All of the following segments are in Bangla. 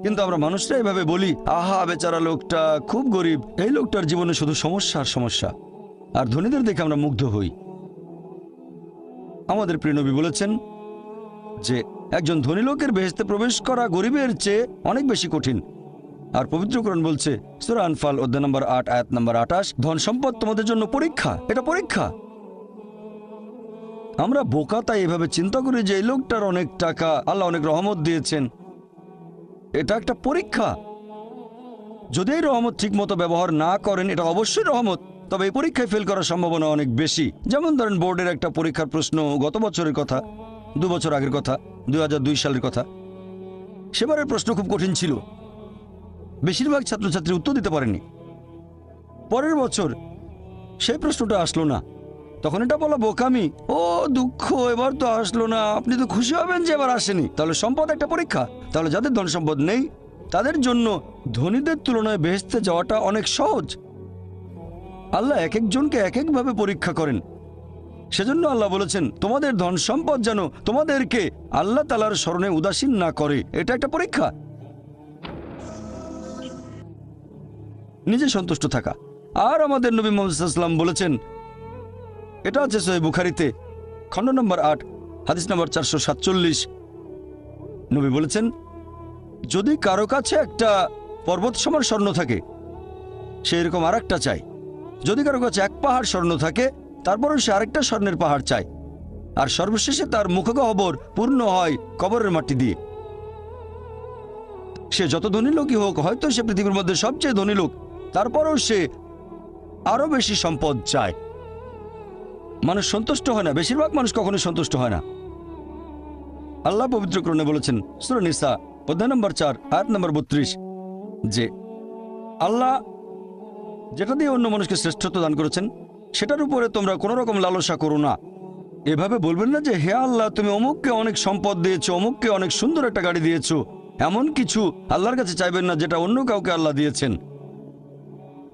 কিন্তু আমরা মানুষরা এভাবে বলি, আহা বেচারা লোকটা খুব গরিব, এই লোকটার জীবনে শুধু সমস্যা আর সমস্যা। আর ধনীদের দেখে আমরা মুগ্ধ হই। আমাদের প্রিয় নবী বলেছেন যে একজন ধনী লোকের বেহেশতে প্রবেশ করা গরিবের চেয়ে অনেক বেশি কঠিন। আর পবিত্র কোরআন বলছে সূরা আনফাল অধ্যায় নম্বর ৮ আয়াত নম্বর ২৮, ধন সম্পদ তোমাদের জন্য পরীক্ষা, এটা পরীক্ষা। আমরা বোকা তাই এভাবে চিন্তা করি যে এই লোকটার অনেক টাকা, আল্লাহ অনেক রহমত দিয়েছেন, এটা একটা পরীক্ষা। যদি এই রহমত ঠিক মতো ব্যবহার না করেন, এটা অবশ্যই রহমত, তবে এই পরীক্ষায় ফেল করার সম্ভাবনা অনেক বেশি। যেমন ধরেন বোর্ডের একটা পরীক্ষার প্রশ্ন, গত বছরের কথা, ২ বছর আগের কথা, ২০০২ সালের কথা। সেবারের প্রশ্ন খুব কঠিন ছিল, বেশিরভাগ ছাত্রছাত্রী উত্তর দিতে পারেনি। পরের বছর সেই প্রশ্নটা আসলো না, তখন এটা বলা বোকামি, ও দুঃখ, এবার তো আসলো না, আপনি তো খুশি হবেন যে এবার আসেনি। তাহলে সম্পদ একটা পরীক্ষা। তাহলে যাদের ধন সম্পদ নেই তাদের জন্য ধনীদের তুলনায় বেহেশতে যাওয়াটা অনেক সহজ। আল্লাহ এক একজনকে এক একভাবে পরীক্ষা করেন। সেজন্য আল্লাহ বলেছেন তোমাদের ধন সম্পদ যেন তোমাদেরকে আল্লাহ তাআলার স্মরণে উদাসীন না করে, এটা একটা পরীক্ষা। নিজে সন্তুষ্ট থাকা। আর আমাদের নবী মুহাম্মদ সাল্লাল্লাহু আলাইহি ওয়াসাল্লাম বলেছেন, এটা আছে সহিহ বুখারীতে খণ্ড নম্বর ৮ হাদিস নম্বর ৪৪৭। নবী বলেছেন, যদি কারো কাছে একটা পর্বত সমান স্বর্ণ থাকে, সে এরকম আর একটা চায়। যদি কারো কাছে এক পাহাড় স্বর্ণ থাকে, তারপরও সে আরেকটা স্বর্ণের পাহাড় চায়। আর সর্বশেষে তার মুখগহ্বর পূর্ণ হয় কবরের মাটি দিয়ে। সে যত ধনী লোকই হোক, হয়তো সে পৃথিবীর মধ্যে সবচেয়ে ধনী লোক, তারপরও সে আরো বেশি সম্পদ চায়। মানুষ সন্তুষ্ট হয় না, বেশিরভাগ মানুষ কখনোই সন্তুষ্ট হয় না। আল্লাহ পবিত্র কোরআনে বলেছেন সূরা নিসা অধ্যায় নম্বর ৪ আয়াত নম্বর ৩২ যে আল্লাহ যেটা দিয়ে অন্য মানুষকে শ্রেষ্ঠত্ব দান করেছেন সেটার উপরে তোমরা কোনো রকম লালসা করো না। এভাবে বলবেন না যে হে আল্লাহ, তুমি অমুককে অনেক সম্পদ দিয়েছো, অমুককে অনেক সুন্দর একটা গাড়ি দিয়েছো, এমন কিছু আল্লাহর কাছে চাইবেন না যেটা অন্য কাউকে আল্লাহ দিয়েছেন।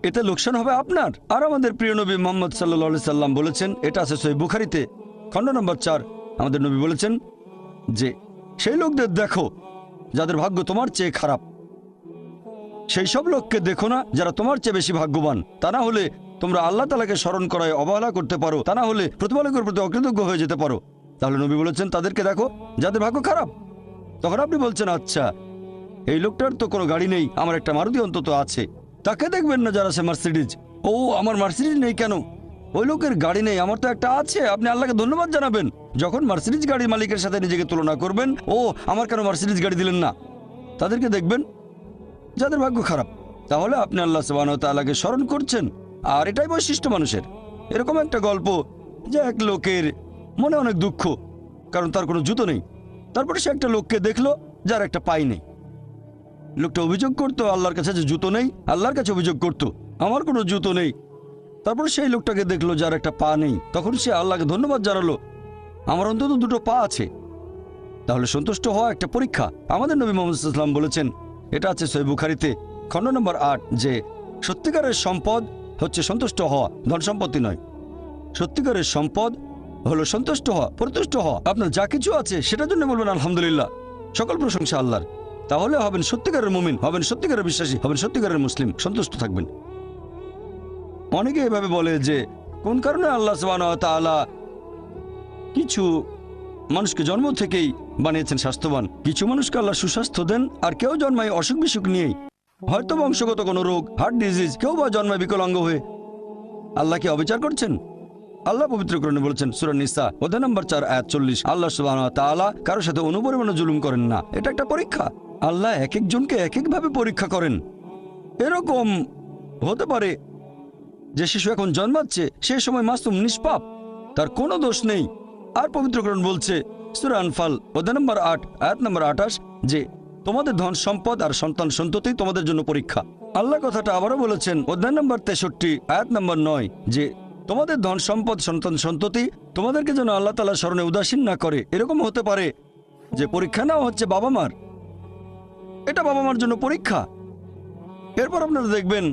এতে লোকসান হবে আপনার। আর আমাদের প্রিয় নবী মুহাম্মদ সাল্লাল্লাহু আলাইহি সাল্লাম বলেছেন, এটা আছে সহিহ বুখারীতে খণ্ড নম্বর ৪, আমাদের নবী বলেছেন যে সেই লোকদের দেখো যাদের ভাগ্য তোমার চেয়ে খারাপ, সেই সব লোককে দেখো না যারা তোমার চেয়ে বেশি ভাগ্যবান। তা না হলে তোমরা আল্লাহ তাআলাকে স্মরণ করায় অবহেলা করতে পারো, তা না হলে প্রতিপালকের প্রতি অকৃতজ্ঞ হয়ে যেতে পারো। তাহলে নবী বলেছেন তাদেরকে দেখো যাদের ভাগ্য খারাপ। তখন আপনি বলছেন, আচ্ছা এই লোকটার তো কোনো গাড়ি নেই, আমার একটা মারুতি অন্তত আছে। তাকে দেখবেন না যারা সে মার্সিডিজ, ও আমার মার্সিডিজ নেই কেন, ওই লোকের গাড়ি নেই, আমার তো একটা আছে। আপনি আল্লাহকে ধন্যবাদ জানাবেন। যখন মার্সিডিজ গাড়ির মালিকের সাথে নিজেকে তুলনা করবেন, ও আমার কেন মার্সিডিজ গাড়ি দিলেন না। তাদেরকে দেখবেন যাদের ভাগ্য খারাপ। তাহলে আপনি আল্লাহ সুবহানাহু ওয়া তাআলাকে স্মরণ করছেন। আর এটাই বৈশিষ্ট্য মানুষের। এরকম একটা গল্প যে এক লোকের মনে অনেক দুঃখ, কারণ তার কোনো জুতো নেই। তারপরে সে একটা লোককে দেখলো যার একটা পাই নেই। লোকটা অভিযোগ করতো আল্লাহর কাছে যে জুতো নেই, আল্লাহর কাছে অভিযোগ করতো আমার কোনো জুতো নেই। তারপর সেই লোকটাকে দেখলো যার একটা পা নেই, তখন সে আল্লাহকে ধন্যবাদ জানালো, আমার অন্তত দুটো পা আছে। তাহলে সন্তুষ্ট হওয়া একটা পরীক্ষা। আমাদের নবী মুহাম্মদ সাল্লাল্লাহু আলাইহি ওয়াসাল্লাম বলেছেন, এটা আছে সহিহ বুখারীতে খণ্ড নম্বর ৮ যে সত্যিকারের সম্পদ হচ্ছে সন্তুষ্ট হওয়া, ধন সম্পত্তি নয়। সত্যিকারের সম্পদ হলো সন্তুষ্ট হওয়া, পরিতুষ্ট হওয়া। আপনার যা কিছু আছে সেটার জন্য বলবেন আলহামদুলিল্লাহ, সকল প্রশংসা আল্লাহর। তাহলে হবেন সত্যিকারের মুমিন, হবেন সত্যিকারের বিশ্বাসী, হবেন সত্যিকারের মুসলিম, সন্তুষ্ট থাকবেন। অনেকে এভাবে বলে যে কোন কারণে আল্লাহ সুবহানাহু ওয়া তাআলা কিছু মানুষকে জন্ম থেকেই বানিয়েছেন স্বাস্থ্যবান, কিছু মানুষকে আল্লাহ সুস্বাস্থ্য দেন, আর কেউ জন্মায় অসুখ বিসুখ নিয়েই, হয়তো বংশগত কোনো রোগ, হার্ট ডিজিজ, কেউ বা জন্মায় বিকলাঙ্গ হয়ে। আল্লাহ কি অবিচার করছেন? আল্লাহ পবিত্র কোরআনে বলেছেন সূরা নিসা অধ্যায় নম্বর ৪ আয়াত ৪০, আল্লাহ সুবহানাহু ওয়া তাআলা কারোর সাথে অনুপরিমাণে জুলুম করেন না। এটা একটা পরীক্ষা। আল্লাহ এক একজনকে এক একভাবে পরীক্ষা করেন। এরকম হতে পারে যে শিশু এখন জন্মাচ্ছে, সে সময় মাসুম, নিষ্পাপ, তার কোনো দোষ নেই। আর পবিত্র কোরআন বলছে সূরা আনফাল অধ্যায় নম্বর ৮ আয়াত নম্বর ২৮ যে তোমাদের ধন সম্পদ আর সন্তান সন্ততি তোমাদের জন্য পরীক্ষা। আল্লাহ কথাটা আবারও বলেছেন অধ্যায় নম্বর ৬৩ আয়াত নম্বর ৯ যে তোমাদের ধন সম্পদ সন্তান সন্ততি তোমাদেরকে যেন আল্লাহ তাআলার স্মরণে উদাসীন না করে। এরকম হতে পারে যে পরীক্ষা নেওয়া হচ্ছে বাবা মার, এটা বাবা মার জন্য পরীক্ষা। এরপর আপনারা দেখবেন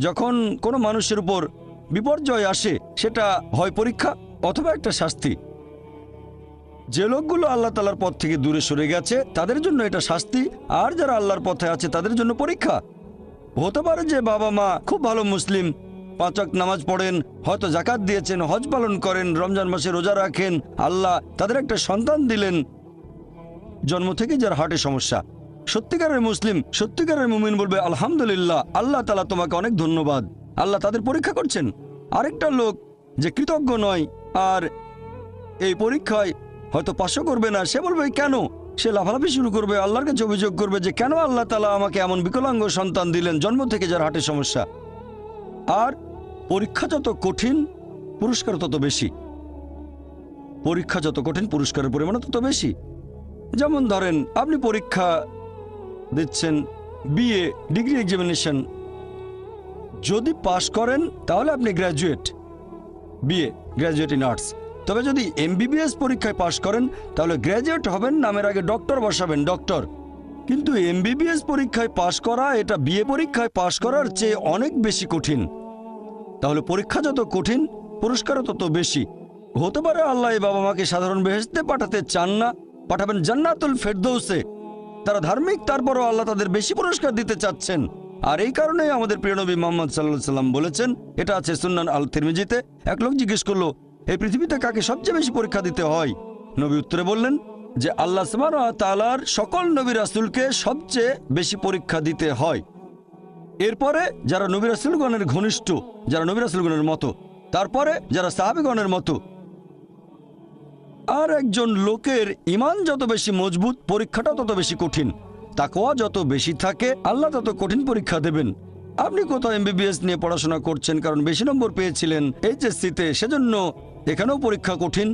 যখন কোনো মানুষের উপর বিপর্যয় আসে, সেটা হয় পরীক্ষা অথবা একটা শাস্তি। যে লোকগুলো আল্লাহ তাআলার পথ থেকে দূরে সরে গেছে তাদের জন্য এটা শাস্তি, আর যারা আল্লাহর পথে আছে তাদের জন্য পরীক্ষা। হতে পারে যে বাবা মা খুব ভালো মুসলিম, 5 ওয়াক্ত নামাজ পড়েন, হয়তো জাকাত দিয়েছেন, হজ পালন করেন, রমজান মাসে রোজা রাখেন, আল্লাহ তাদের একটা সন্তান দিলেন জন্ম থেকে যার হার্টে সমস্যা। সত্যিকারের মুসলিম, সত্যিকারের মুমিন বলবে আলহামদুলিল্লাহ, আল্লাহ তাআলা তোমাকে অনেক ধন্যবাদ, আল্লাহ তাদের পরীক্ষা করছেন। আরেকটা লোক যে কৃতজ্ঞ নয় আর এই পরীক্ষায় হয়তো পাশও করবে না, সে বলবে কেন, সে লাফালাফি শুরু করবে, আল্লাহর কাছে অভিযোগ করবে যে কেন আল্লাহ তাআলা আমাকে এমন বিকলাঙ্গ সন্তান দিলেন জন্ম থেকে যার হার্টে সমস্যা। আর পরীক্ষা যত কঠিন পুরস্কার তত বেশি, পরীক্ষা যত কঠিন পুরস্কারের পরিমাণ তত বেশি। যেমন ধরেন আপনি পরীক্ষা দিচ্ছেন বিএ ডিগ্রি এক্সামিনেশন, যদি পাশ করেন তাহলে আপনি graduate, BA graduate in arts. তবে যদি এমবিবিএস পরীক্ষায় পাশ করেন তাহলে গ্র্যাজুয়েট হবেন, নামের আগে ডক্টর বসাবেন, ডক্টর। কিন্তু এমবিবিএস পরীক্ষায় পাশ করা এটা বিএ পরীক্ষায় পাশ করার চেয়ে অনেক বেশি কঠিন। তাহলে পরীক্ষা যত কঠিন পুরস্কারও তত বেশি। হতে পারে আল্লাহ এই বাবা মাকে সাধারণ বেহেশতে পাঠাতে চান না, পাঠাবেন জান্নাতুল ফেরদৌসে। তারা ধার্মিক, তারপরও আল্লাহ তাদের বেশি পুরস্কার দিতে চাচ্ছেন। আর এই কারণেই আমাদের প্রিয় নবী মুহাম্মদ সাল্লাল্লাহু আলাইহি সাল্লাম বলেছেন, এটা আছে সুন্নান আল তিরমিজিতে, এক লোক জিজ্ঞেস করলো এই পৃথিবীতে কাকে সবচেয়ে বেশি পরীক্ষা দিতে হয়? নবী উত্তরে বললেন যে আল্লাহ সুবহানাহু ওয়া তাআলার সকল নবী রাসূলকে সবচেয়ে বেশি পরীক্ষা দিতে হয়। এরপরে যারা নবী রাসূলগণের ঘনিষ্ঠ, যারা নবী রাসূলগণের মতো, তারপরে যারা সাহাবীগণের মতো। আর একজন লোকের ঈমান যত বেশি মজবুত পরীক্ষাটা তত বেশি কঠিন। তাকওয়া যত বেশি থাকে আল্লাহ তত কঠিন পরীক্ষা দেবেন। আপনি কোথাও এমবিবিএস নিয়ে পড়াশোনা করছেন কারণ বেশি নম্বর পেয়েছিলেন এইচএসসিতে, সেজন্য এখানেও পরীক্ষা কঠিন।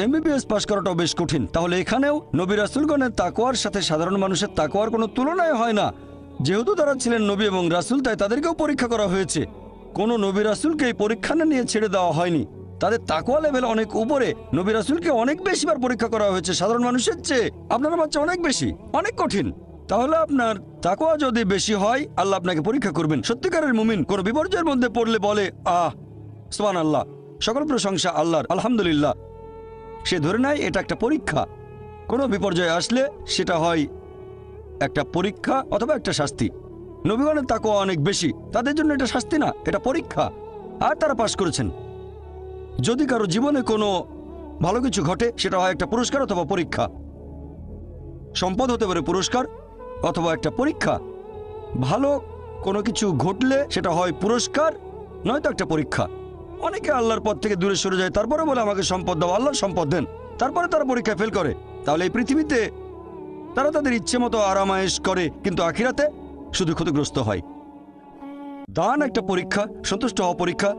এমবিবিএস পাশ করাটাও বেশ কঠিন। তাহলে এখানেও নবী রাসূলগণের তাকওয়ার সাথে সাধারণ মানুষের তাকওয়ার কোনো তুলনায় হয় না। যেহেতু তারা ছিলেন নবী এবং রাসূল, তাই তাদেরকেও পরীক্ষা করা হয়েছে। কোনো নবী রাসূলকে এই পরীক্ষা না নিয়ে ছেড়ে দেওয়া হয়নি। তাদের তাকওয়া লেভেল অনেক উপরে। নবী রাসূলকে অনেক বেশিবার পরীক্ষা করা হয়েছে সাধারণ মানুষের চেয়ে। আপনার বাচ্চা অনেক বেশি, অনেক কঠিন। তাহলে আপনার তাকওয়া যদি বেশি হয় আল্লাহ আপনাকে পরীক্ষা করবেন। সত্যিকারের মুমিন কোন বিপর্যয়ের মধ্যে পড়লে বলে সুবহানাল্লাহ, সকল প্রশংসা আল্লাহর, আলহামদুলিল্লাহ। সে ধরে নেয় এটা একটা পরীক্ষা। কোনো বিপর্যয় আসলে সেটা হয় একটা পরীক্ষা অথবা একটা শাস্তি। নবীগণের তাকওয়া অনেক বেশি, তাদের জন্য এটা শাস্তি না, এটা পরীক্ষা। আর তারা পাশ করেছেন। যদি কারো জীবনে কোনো ভালো কিছু ঘটে সেটা হয় একটা পুরস্কার অথবা পরীক্ষা। সম্পদ হতে পারে পুরস্কার অথবা একটা পরীক্ষা। ভালো কোনো কিছু ঘটলে সেটা হয় পুরস্কার নয়তো একটা পরীক্ষা। অনেকে আল্লাহর পথ থেকে দূরে সরে যায়, তারপরে বলে আমাকে সম্পদ দাও, আল্লাহর সম্পদ দেন, তারপরে তারা পরীক্ষায় ফেল করে। তাহলে এই পৃথিবীতে তারা তাদের ইচ্ছে মতো আরামায়েশ করে, কিন্তু আখিরাতে শুধু ক্ষতিগ্রস্ত হয়। দান একটা পরীক্ষা, সন্তুষ্ট হওয়া পরীক্ষা,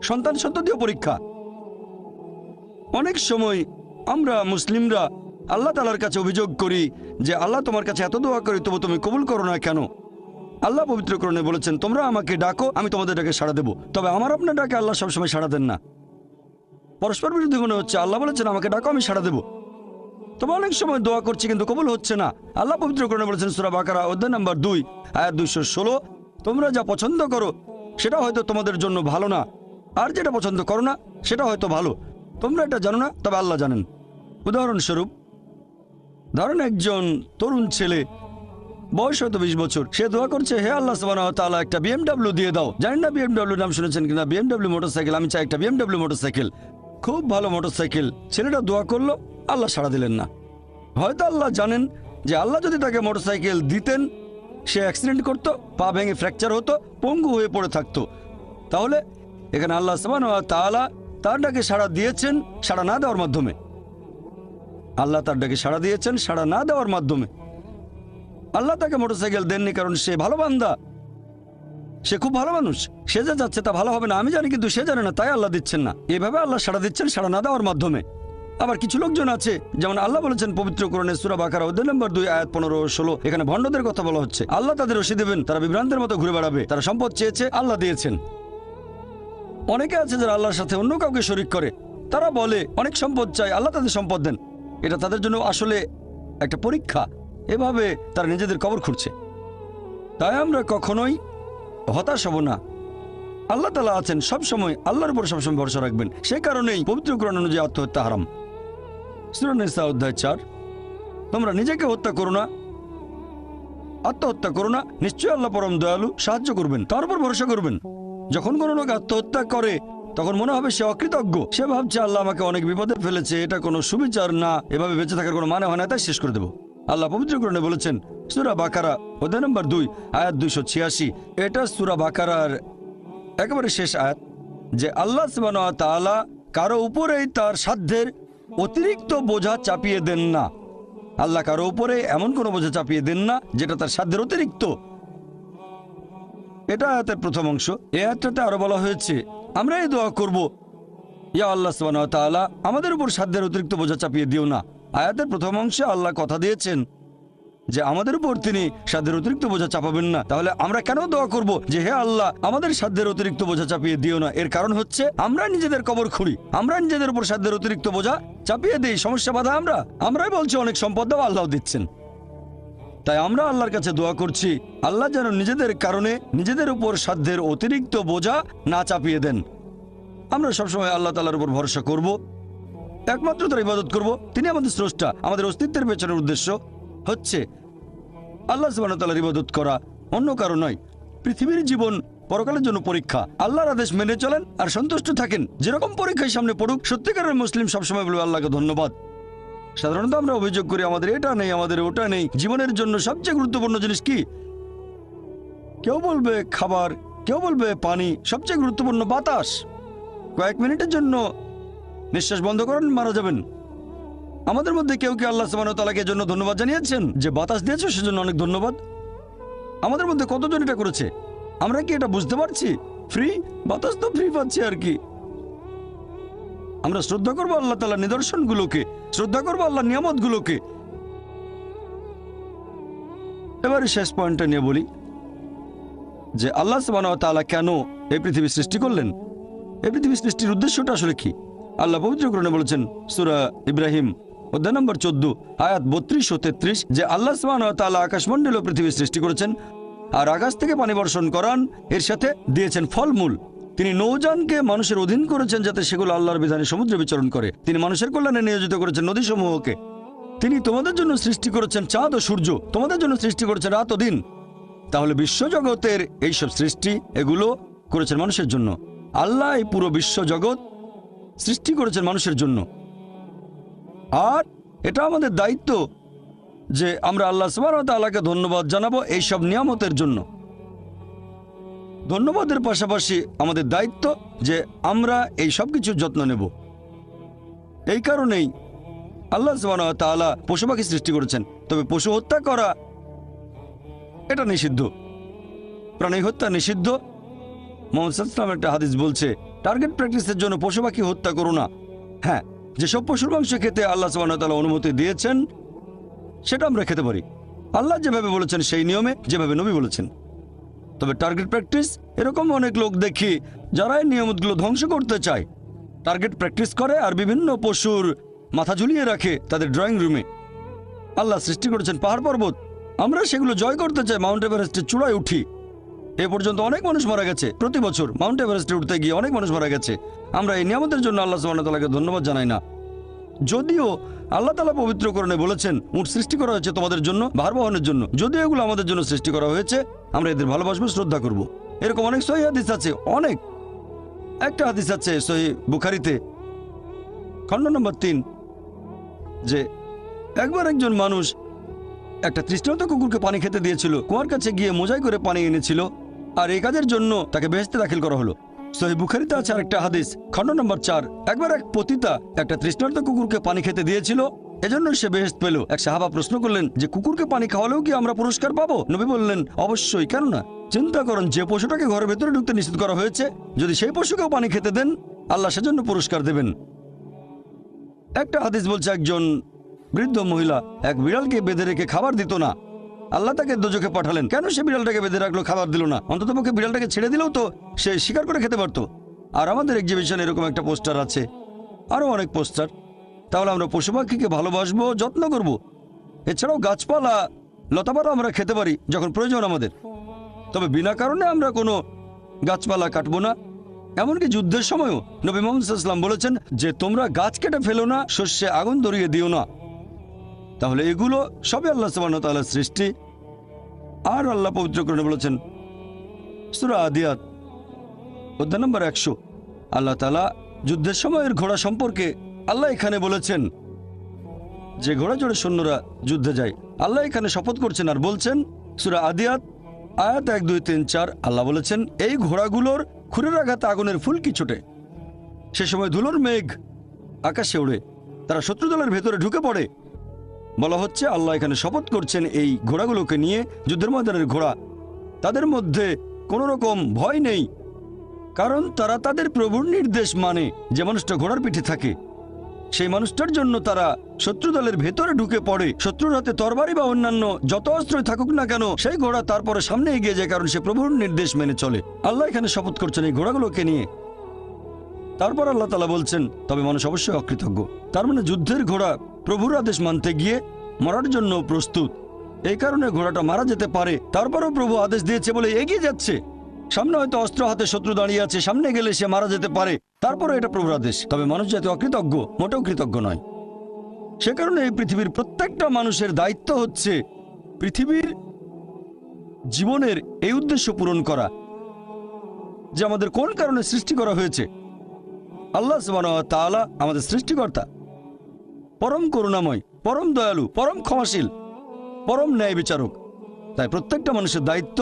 সন্তান সন্ততিও পরীক্ষা। অনেক সময় আমরা মুসলিমরা আল্লাহ তাআলার কাছে অভিযোগ করি যে আল্লাহ তোমার কাছে এত দোয়া করি তবু তুমি কবুল করো না কেন? আল্লাহ পবিত্র কোরআনে বলেছেন, তোমরা আমাকে ডাকো আমি তোমাদের ডাকে সাড়া দেব। তবে আমার আপনার ডাকে আল্লাহ সবসময় সাড়া দেন না। পরস্পর বিরোধী মনে হচ্ছে। আল্লাহ বলেছেন আমাকে ডাকো আমি সাড়া দেব, তবে অনেক সময় দোয়া করছি কিন্তু কবুল হচ্ছে না। আল্লাহ পবিত্র কোরআনে বলেছেন সূরা বাকারা অধ্যায় নম্বর 2 আয়াত 216, তোমরা যা পছন্দ করো সেটা হয়তো তোমাদের জন্য ভালো না, আর যেটা পছন্দ করো না সেটা হয়তো ভালো। তোমরা এটা জানো না, তবে আল্লাহ জানেন। উদাহরণস্বরূপ ধরেন একজন তরুণ ছেলে, বয়স হয়তো 20 বছর, সে দোয়া করছে হে আল্লাহ সুবহানাহু ওয়া তাআলা একটা বিএমডব্লিউ দিয়ে দাও। জানেন না বিএমডব্লিউ নাম শুনেছেন কিনা? বিএমডব্লিউ মোটরসাইকেল, আমি চাই একটা বিএমডব্লিউ মোটরসাইকেল, খুব ভালো মোটরসাইকেল। ছেলেটা দোয়া করলো, আল্লাহ সাড়া দিলেন না। হয়তো আল্লাহ জানেন যে আল্লাহ যদি তাকে মোটরসাইকেল দিতেন সে অ্যাক্সিডেন্ট করতো, পা ভেঙে ফ্র্যাকচার হতো, পঙ্গু হয়ে পড়ে থাকতো। তাহলে এখানে আল্লাহ সুবহানাহু ওয়া তাআলা তার ডাকে সাড়া দিয়েছেন সাড়া না দেওয়ার মাধ্যমে। আল্লাহ তার ডাকে সাড়া দিয়েছেন সাড়া না দেওয়ার মাধ্যমে। আল্লাহ তাকে মোটরসাইকেল দেননি কারণ সে ভালো বান্দা, সে খুব ভালো মানুষ, সে যা যাচ্ছে তা ভালো হবে না আমি জানি, কিন্তু সে জানে না তাই আল্লাহ দিচ্ছেন না। এভাবে আল্লাহ সাড়া দিচ্ছেন সাড়া না দেওয়ার মাধ্যমে। আবার কিছু লোকজন আছে, যেমন আল্লাহ বলেছেন পবিত্র কোরআনে সূরা বাকারা অধ্যায় নম্বর 2 আয়াত 15 ও 16, এখানে ভণ্ডদের কথা বলা হচ্ছে। আল্লাহ তাদের রশি দেবেন, তারা বিভ্রান্তের মতো ঘুরে বেড়াবে। তারা সম্পদ চেয়েছে, আল্লাহ দিয়েছেন। অনেকে আছে যারা আল্লাহর সাথে অন্য কাউকে শরীক করে, তারা বলে অনেক সম্পদ চাই, আল্লাহ তাদের সম্পদ দেন। এটা তাদের জন্য আসলে একটা পরীক্ষা। এভাবে তারা নিজেদের কবর খুঁড়ছে। তাই আমরা কখনোই হতাশ হব না। আল্লাহ তাআলা আছেন সব সময়, আল্লাহর উপর সবসময় ভরসা রাখবেন। সেই কারণেই পবিত্র কোরআন অনুযায়ী আত্মহত্যা হারাম। সূরা নিসা অধ্যায় 4, তোমরা নিজেকে হত্যা করো না, আত্মহত্যা করো না, নিশ্চয়ই আল্লাহ পরম দয়ালু, সাহায্য করবেন, তার উপর ভরসা করবেন। যখন কোনো লোক আত্মহত্যা করে তখন মনে হবে সে অকৃতজ্ঞ, সে ভাবছে আল্লাহ আমাকে অনেক বিপদে ফেলেছে, এটা কোনো সুবিচার না, এভাবে বেঁচে থাকার কোনো মানে হয় না, তাই শেষ করে দেবো। আল্লাহ পবিত্র কোরআনে বলেছেন সূরা বাকারা অধ্যায় নম্বর 2 আয়াত 286, এটা সূরা বাকারার একেবারে শেষ আয়াত, যে আল্লাহ সুবহানাহু ওয়া তাআলা কারো উপরেই তার সাধ্যের অতিরিক্ত বোঝা চাপিয়ে দেন না। আল্লাহ কারো উপরে এমন কোনো বোঝা চাপিয়ে দেন না যেটা তার সাধ্যের অতিরিক্ত। এটা আয়াতের প্রথম অংশ। এই আয়াতটাতে আরো বলা হয়েছে আমরা এই দোয়া করব, ইয়া আল্লাহ সুবহানাহু ওয়া তাআলা আমাদের উপর সাধ্যের অতিরিক্ত বোঝা চাপিয়ে দিও না। আয়াতের প্রথম অংশে আল্লাহ কথা দিয়েছেন যে আমাদের উপর তিনি সাধ্যের অতিরিক্ত বোঝা চাপাবেন না। তাহলে আমরা কেন দোয়া করব যে হে আল্লাহ আমাদের সাধ্যের অতিরিক্ত বোঝা চাপিয়ে দিও না? এর কারণ হচ্ছে আমরা নিজেদের কবর খুঁড়ি, আমরা নিজেদের উপর সাধ্যের অতিরিক্ত বোঝা চাপিয়ে দিই, সমস্যা বাধা আমরাই বলছি অনেক সম্পদ দাও, আল্লাহ দিচ্ছেন। তাই আমরা আল্লাহর কাছে দোয়া করছি আল্লাহ যেন নিজেদের কারণে নিজেদের উপর সাধ্যের অতিরিক্ত বোঝা না চাপিয়ে দেন। আমরা সবসময় আল্লাহ তাআলার উপর ভরসা করব, একমাত্র তার ইবাদত করব, তিনি আমাদের স্রষ্টা। আমাদের অস্তিত্বের পেছনের উদ্দেশ্য হচ্ছে আল্লাহ সুবহানাহু ওয়া তাআলার ইবাদত করা, অন্য কারো নয়। পৃথিবীর জীবন পরকালের জন্য পরীক্ষা, আল্লাহর আদেশ মেনে চলেন আর সন্তুষ্ট থাকেন। যেরকম পরীক্ষায় সামনে পড়ুক, সত্যিকারের মুসলিম সবসময় বলবে আল্লাহকে ধন্যবাদ। সাধারণত আমরা অভিযোগ করি আমাদের এটা নেই, আমাদের ওটা নেই। জীবনের জন্য সবচেয়ে গুরুত্বপূর্ণ জিনিস কি? কেউ বলবে খাবার, কেউ বলবে পানি, সবচেয়ে গুরুত্বপূর্ণ বাতাস। কয়েক মিনিটের জন্য নিঃশ্বাস বন্ধ করেন, মারা যাবেন। আমাদের মধ্যে কেউ কি আল্লাহ সুবহানাহু ওয়া তাআলাকে জন্য ধন্যবাদ জানিয়েছেন যে বাতাস দিয়েছো সেজন্য অনেক ধন্যবাদ? আমাদের মধ্যে কতজন এটা করেছে? আমরা কি এটা বুঝতে পারছি? ফ্রি বাতাস তো ফ্রি পাচ্ছি আর কি। আমরা শ্রদ্ধা করবো আল্লাহ তাআলার নিদর্শনগুলোকে, শ্রদ্ধা করবো আল্লাহর নিয়ামতগুলোকে। এবারে শেষ পয়েন্টটা নিয়ে বলি যে আল্লাহ সুবহানাহু ওয়া তাআলা কেন এই পৃথিবী সৃষ্টি করলেন, এই পৃথিবী সৃষ্টির উদ্দেশ্যটা আসলে কি? আল্লাহ পবিত্র কোরআনে বলেছেন সূরা ইব্রাহিম অধ্যায় নম্বর 14 আয়াত 32 ও 33 যে আল্লাহ সুবহানাহু ওয়া তাআলা আকাশমণ্ডল ও পৃথিবী সৃষ্টি করেছেন আর আকাশ থেকে পানি বর্ষণ করান, এর সাথে দিয়েছেন ফলমূল। তিনি নৌযানকে মানুষের অধীন করেছেন যাতে সেগুলো আল্লাহর বিধানে সমুদ্রে বিচরণ করে। তিনি মানুষের কল্যাণে নিয়োজিত করেছেন নদীসমূহকে। তিনি তোমাদের জন্য সৃষ্টি করেছেন চাঁদ ও সূর্য, তোমাদের জন্য সৃষ্টি করেছেন রাত ও দিন। তাহলে বিশ্বজগতের এইসব সৃষ্টি এগুলো করেছেন মানুষের জন্য। আল্লাহ এই পুরো বিশ্বজগৎ সৃষ্টি করেছেন মানুষের জন্য। আর এটা আমাদের দায়িত্ব যে আমরা আল্লাহ সুবহানাহু ওয়া তাআলাকে ধন্যবাদ জানাবো এইসব নিয়ামতের জন্য। ধন্যবাদের পাশাপাশি আমাদের দায়িত্ব যে আমরা এই সব কিছুর যত্ন নেব। এই কারণেই আল্লাহ সুবহানাহু ওয়া তাআলা পশু পাখি সৃষ্টি করেছেন। তবে পশু হত্যা করা এটা নিষিদ্ধ, প্রাণী হত্যা নিষিদ্ধ। মুহাম্মদ সাল্লাল্লাহু আলাইহি ওয়াসাল্লাম একটা হাদিস বলছে টার্গেট প্র্যাকটিসের জন্য পশু পাখি হত্যা করো না। হ্যাঁ, যেসব পশুর মাংস খেতে আল্লাহ সুবহানাহু ওয়া তাআলা অনুমতি দিয়েছেন সেটা আমরা খেতে পারি, আল্লাহ যেভাবে বলেছেন সেই নিয়মে, যেভাবে নবী বলেছেন। তবে টার্গেট প্র্যাকটিস, এরকম অনেক লোক দেখি যারা এই নিয়মগুলো ধ্বংস করতে চায়। টার্গেট প্র্যাকটিস করে আর বিভিন্ন পশুর মাথা ঝুলিয়ে রাখে তাদের ড্রয়িং রুমে। আল্লাহ সৃষ্টি করেছেন পাহাড় পর্বত, আমরা সেগুলো জয় করতে চাই, মাউন্ট এভারেস্টের চূড়ায় উঠি। এ পর্যন্ত অনেক মানুষ মারা গেছে, প্রতি বছর মাউন্ট এভারেস্টে উঠতে গিয়ে অনেক মানুষ মারা গেছে। আমরা এই নিয়ামতের জন্য আল্লাহ সুবহানাহু ওয়া তাআলাকে ধন্যবাদ জানাই না। যদিও আল্লাহ তাআলা পবিত্র কোরআনে বলেছেন উট সৃষ্টি করা হয়েছে তোমাদের জন্য, ভার বহনের জন্য। যদিও এগুলো আমাদের জন্য সৃষ্টি করা হয়েছে, আমরা এদের ভালোবাসবো, শ্রদ্ধা করব। এরকম অনেক সহিহ হাদিস আছে, অনেক। একটা হাদিস আছে সহিহ বুখারীতে খণ্ড নম্বর 3 যে একবার একজন মানুষ একটা তৃষ্ণার্ত কুকুরকে পানি খেতে দিয়েছিল, কুয়ার কাছে গিয়ে মোজাই করে পানি এনেছিল, আর এই কাজের জন্য তাকে বেহেশতে দাখিল করা হলো। সহিহ বুখারীতে আছে আরেকটা হাদিস খণ্ড নম্বর 4 একবার এক পতিতা একটা তৃষ্ণার্ত কুকুরকে পানি খেতে দিয়েছিল, এজন্য সে বেহেশত পেল। এক সাহাবা প্রশ্ন করলেন যে কুকুরকে পানি খাওয়ালেও কি আমরা পুরস্কার পাবো? নবী বললেন অবশ্যই, কেন না। চিন্তা করেন যে পশুটাকে ঘরের ভেতরে ঢুকতে নিষেধ করা হয়েছে, যদি সেই পশুকেও পানি খেতে দেন আল্লাহ সেজন্য পুরস্কার দেবেন। একটা হাদিস বলছে একজন বৃদ্ধ মহিলা এক বিড়ালকে বেঁধে রেখে খাবার দিত না, আল্লাহ তাকে দোজখে পাঠালেন। কেন সে বিড়ালটাকে বেঁধে রাখলো, খাবার দিল না? অন্ততপক্ষে বিড়ালটাকে ছেড়ে দিলেও তো সে শিকার করে খেতে পারতো। আর আমাদের এক্সিবিশনে এরকম একটা পোস্টার আছে, আরো অনেক পোস্টার। তাহলে আমরা পশু পাখিকে ভালোবাসবো, যত্ন করব। এছাড়াও গাছপালা লতাপাতা আমরা খেতে পারি যখন প্রয়োজন আমাদের, তবে বিনা কারণে আমরা কোনো গাছপালা কাটবো না, এমনকি যুদ্ধের সময়ও নবী মুহাম্মদ সাল্লাল্লাহু আলাইহি ওয়াসাল্লাম বলেছেন যে তোমরা গাছ কেটে ফেলো না, শস্যে আগুন ধরিয়ে দিও না। তাহলে এগুলো সবই আল্লাহ সুবহানাহু ওয়া তাআলার সৃষ্টি। আর আল্লাহ পবিত্র কোরআনে বলেছেন সূরা আদিয়াত অধ্যায় নম্বর 100, আল্লাহ তাআলা যুদ্ধের সময়ের ঘোড়া সম্পর্কে আল্লাহ এখানে বলেছেন যে ঘোড়া জোড়ে সৈন্যরা যুদ্ধে যায়। আল্লাহ এখানে শপথ করছেন আর বলছেন সূরা আদিয়াত আয়াত 1, 2, 3, 4 আল্লাহ বলেছেন এই ঘোড়াগুলোর খুরের আঘাতে আগুনের ফুলকি ছোটে, সে সময় ধুলোর মেঘ আকাশে ওড়ে, তারা শত্রু দলের ভেতরে ঢুকে পড়ে। বলা হচ্ছে আল্লাহ এখানে শপথ করছেন এই ঘোড়াগুলোকে নিয়ে, যুদ্ধের ময়দানের ঘোড়া, তাদের মধ্যে কোনো রকম ভয় নেই, কারণ তারা তাদের প্রভুর নির্দেশ মানে। যে মানুষটা ঘোড়ার পিঠে থাকে সেই মানুষটার জন্য তারা শত্রু দলের ভেতরে ঢুকে পড়ে। শত্রুর হাতে তরবারি বা অন্যান্য যত অস্ত্রই থাকুক না কেন, সেই ঘোড়া তারপরে সামনে এগিয়ে যায়, কারণ সে প্রভুর নির্দেশ মেনে চলে। আল্লাহ এখানে শপথ করছেন এই ঘোড়াগুলোকে নিয়ে। তারপর আল্লাহ তাআলা বলছেন তবে মানুষ অবশ্যই অকৃতজ্ঞ। তার মানে যুদ্ধের ঘোড়া প্রভুর আদেশ মানতে গিয়ে মরার জন্য প্রস্তুত। এই কারণে ঘোড়াটা মারা যেতে পারে, তারপরও প্রভু আদেশ দিয়েছে বলে এগিয়ে যাচ্ছে। সামনে হয়তো অস্ত্র হাতে শত্রু দাঁড়িয়ে আছে, সামনে গেলে সে মারা যেতে পারে, তারপরও এটা প্রভুর আদেশ। তবে মানুষ জাতি অকৃতজ্ঞ, মোটেও কৃতজ্ঞ নয়। সে কারণে এই পৃথিবীর প্রত্যেকটা মানুষের দায়িত্ব হচ্ছে পৃথিবীর জীবনের এই উদ্দেশ্য পূরণ করা যে আমাদের কোন কারণে সৃষ্টি করা হয়েছে। আল্লাহ সুবহানাহু ওয়া তাআলা আমাদের সৃষ্টিকর্তা, পরম করুণাময়, পরম দয়ালু, পরম ক্ষমাশীল, পরম ন্যায় বিচারক। তাই প্রত্যেকটা মানুষের দায়িত্ব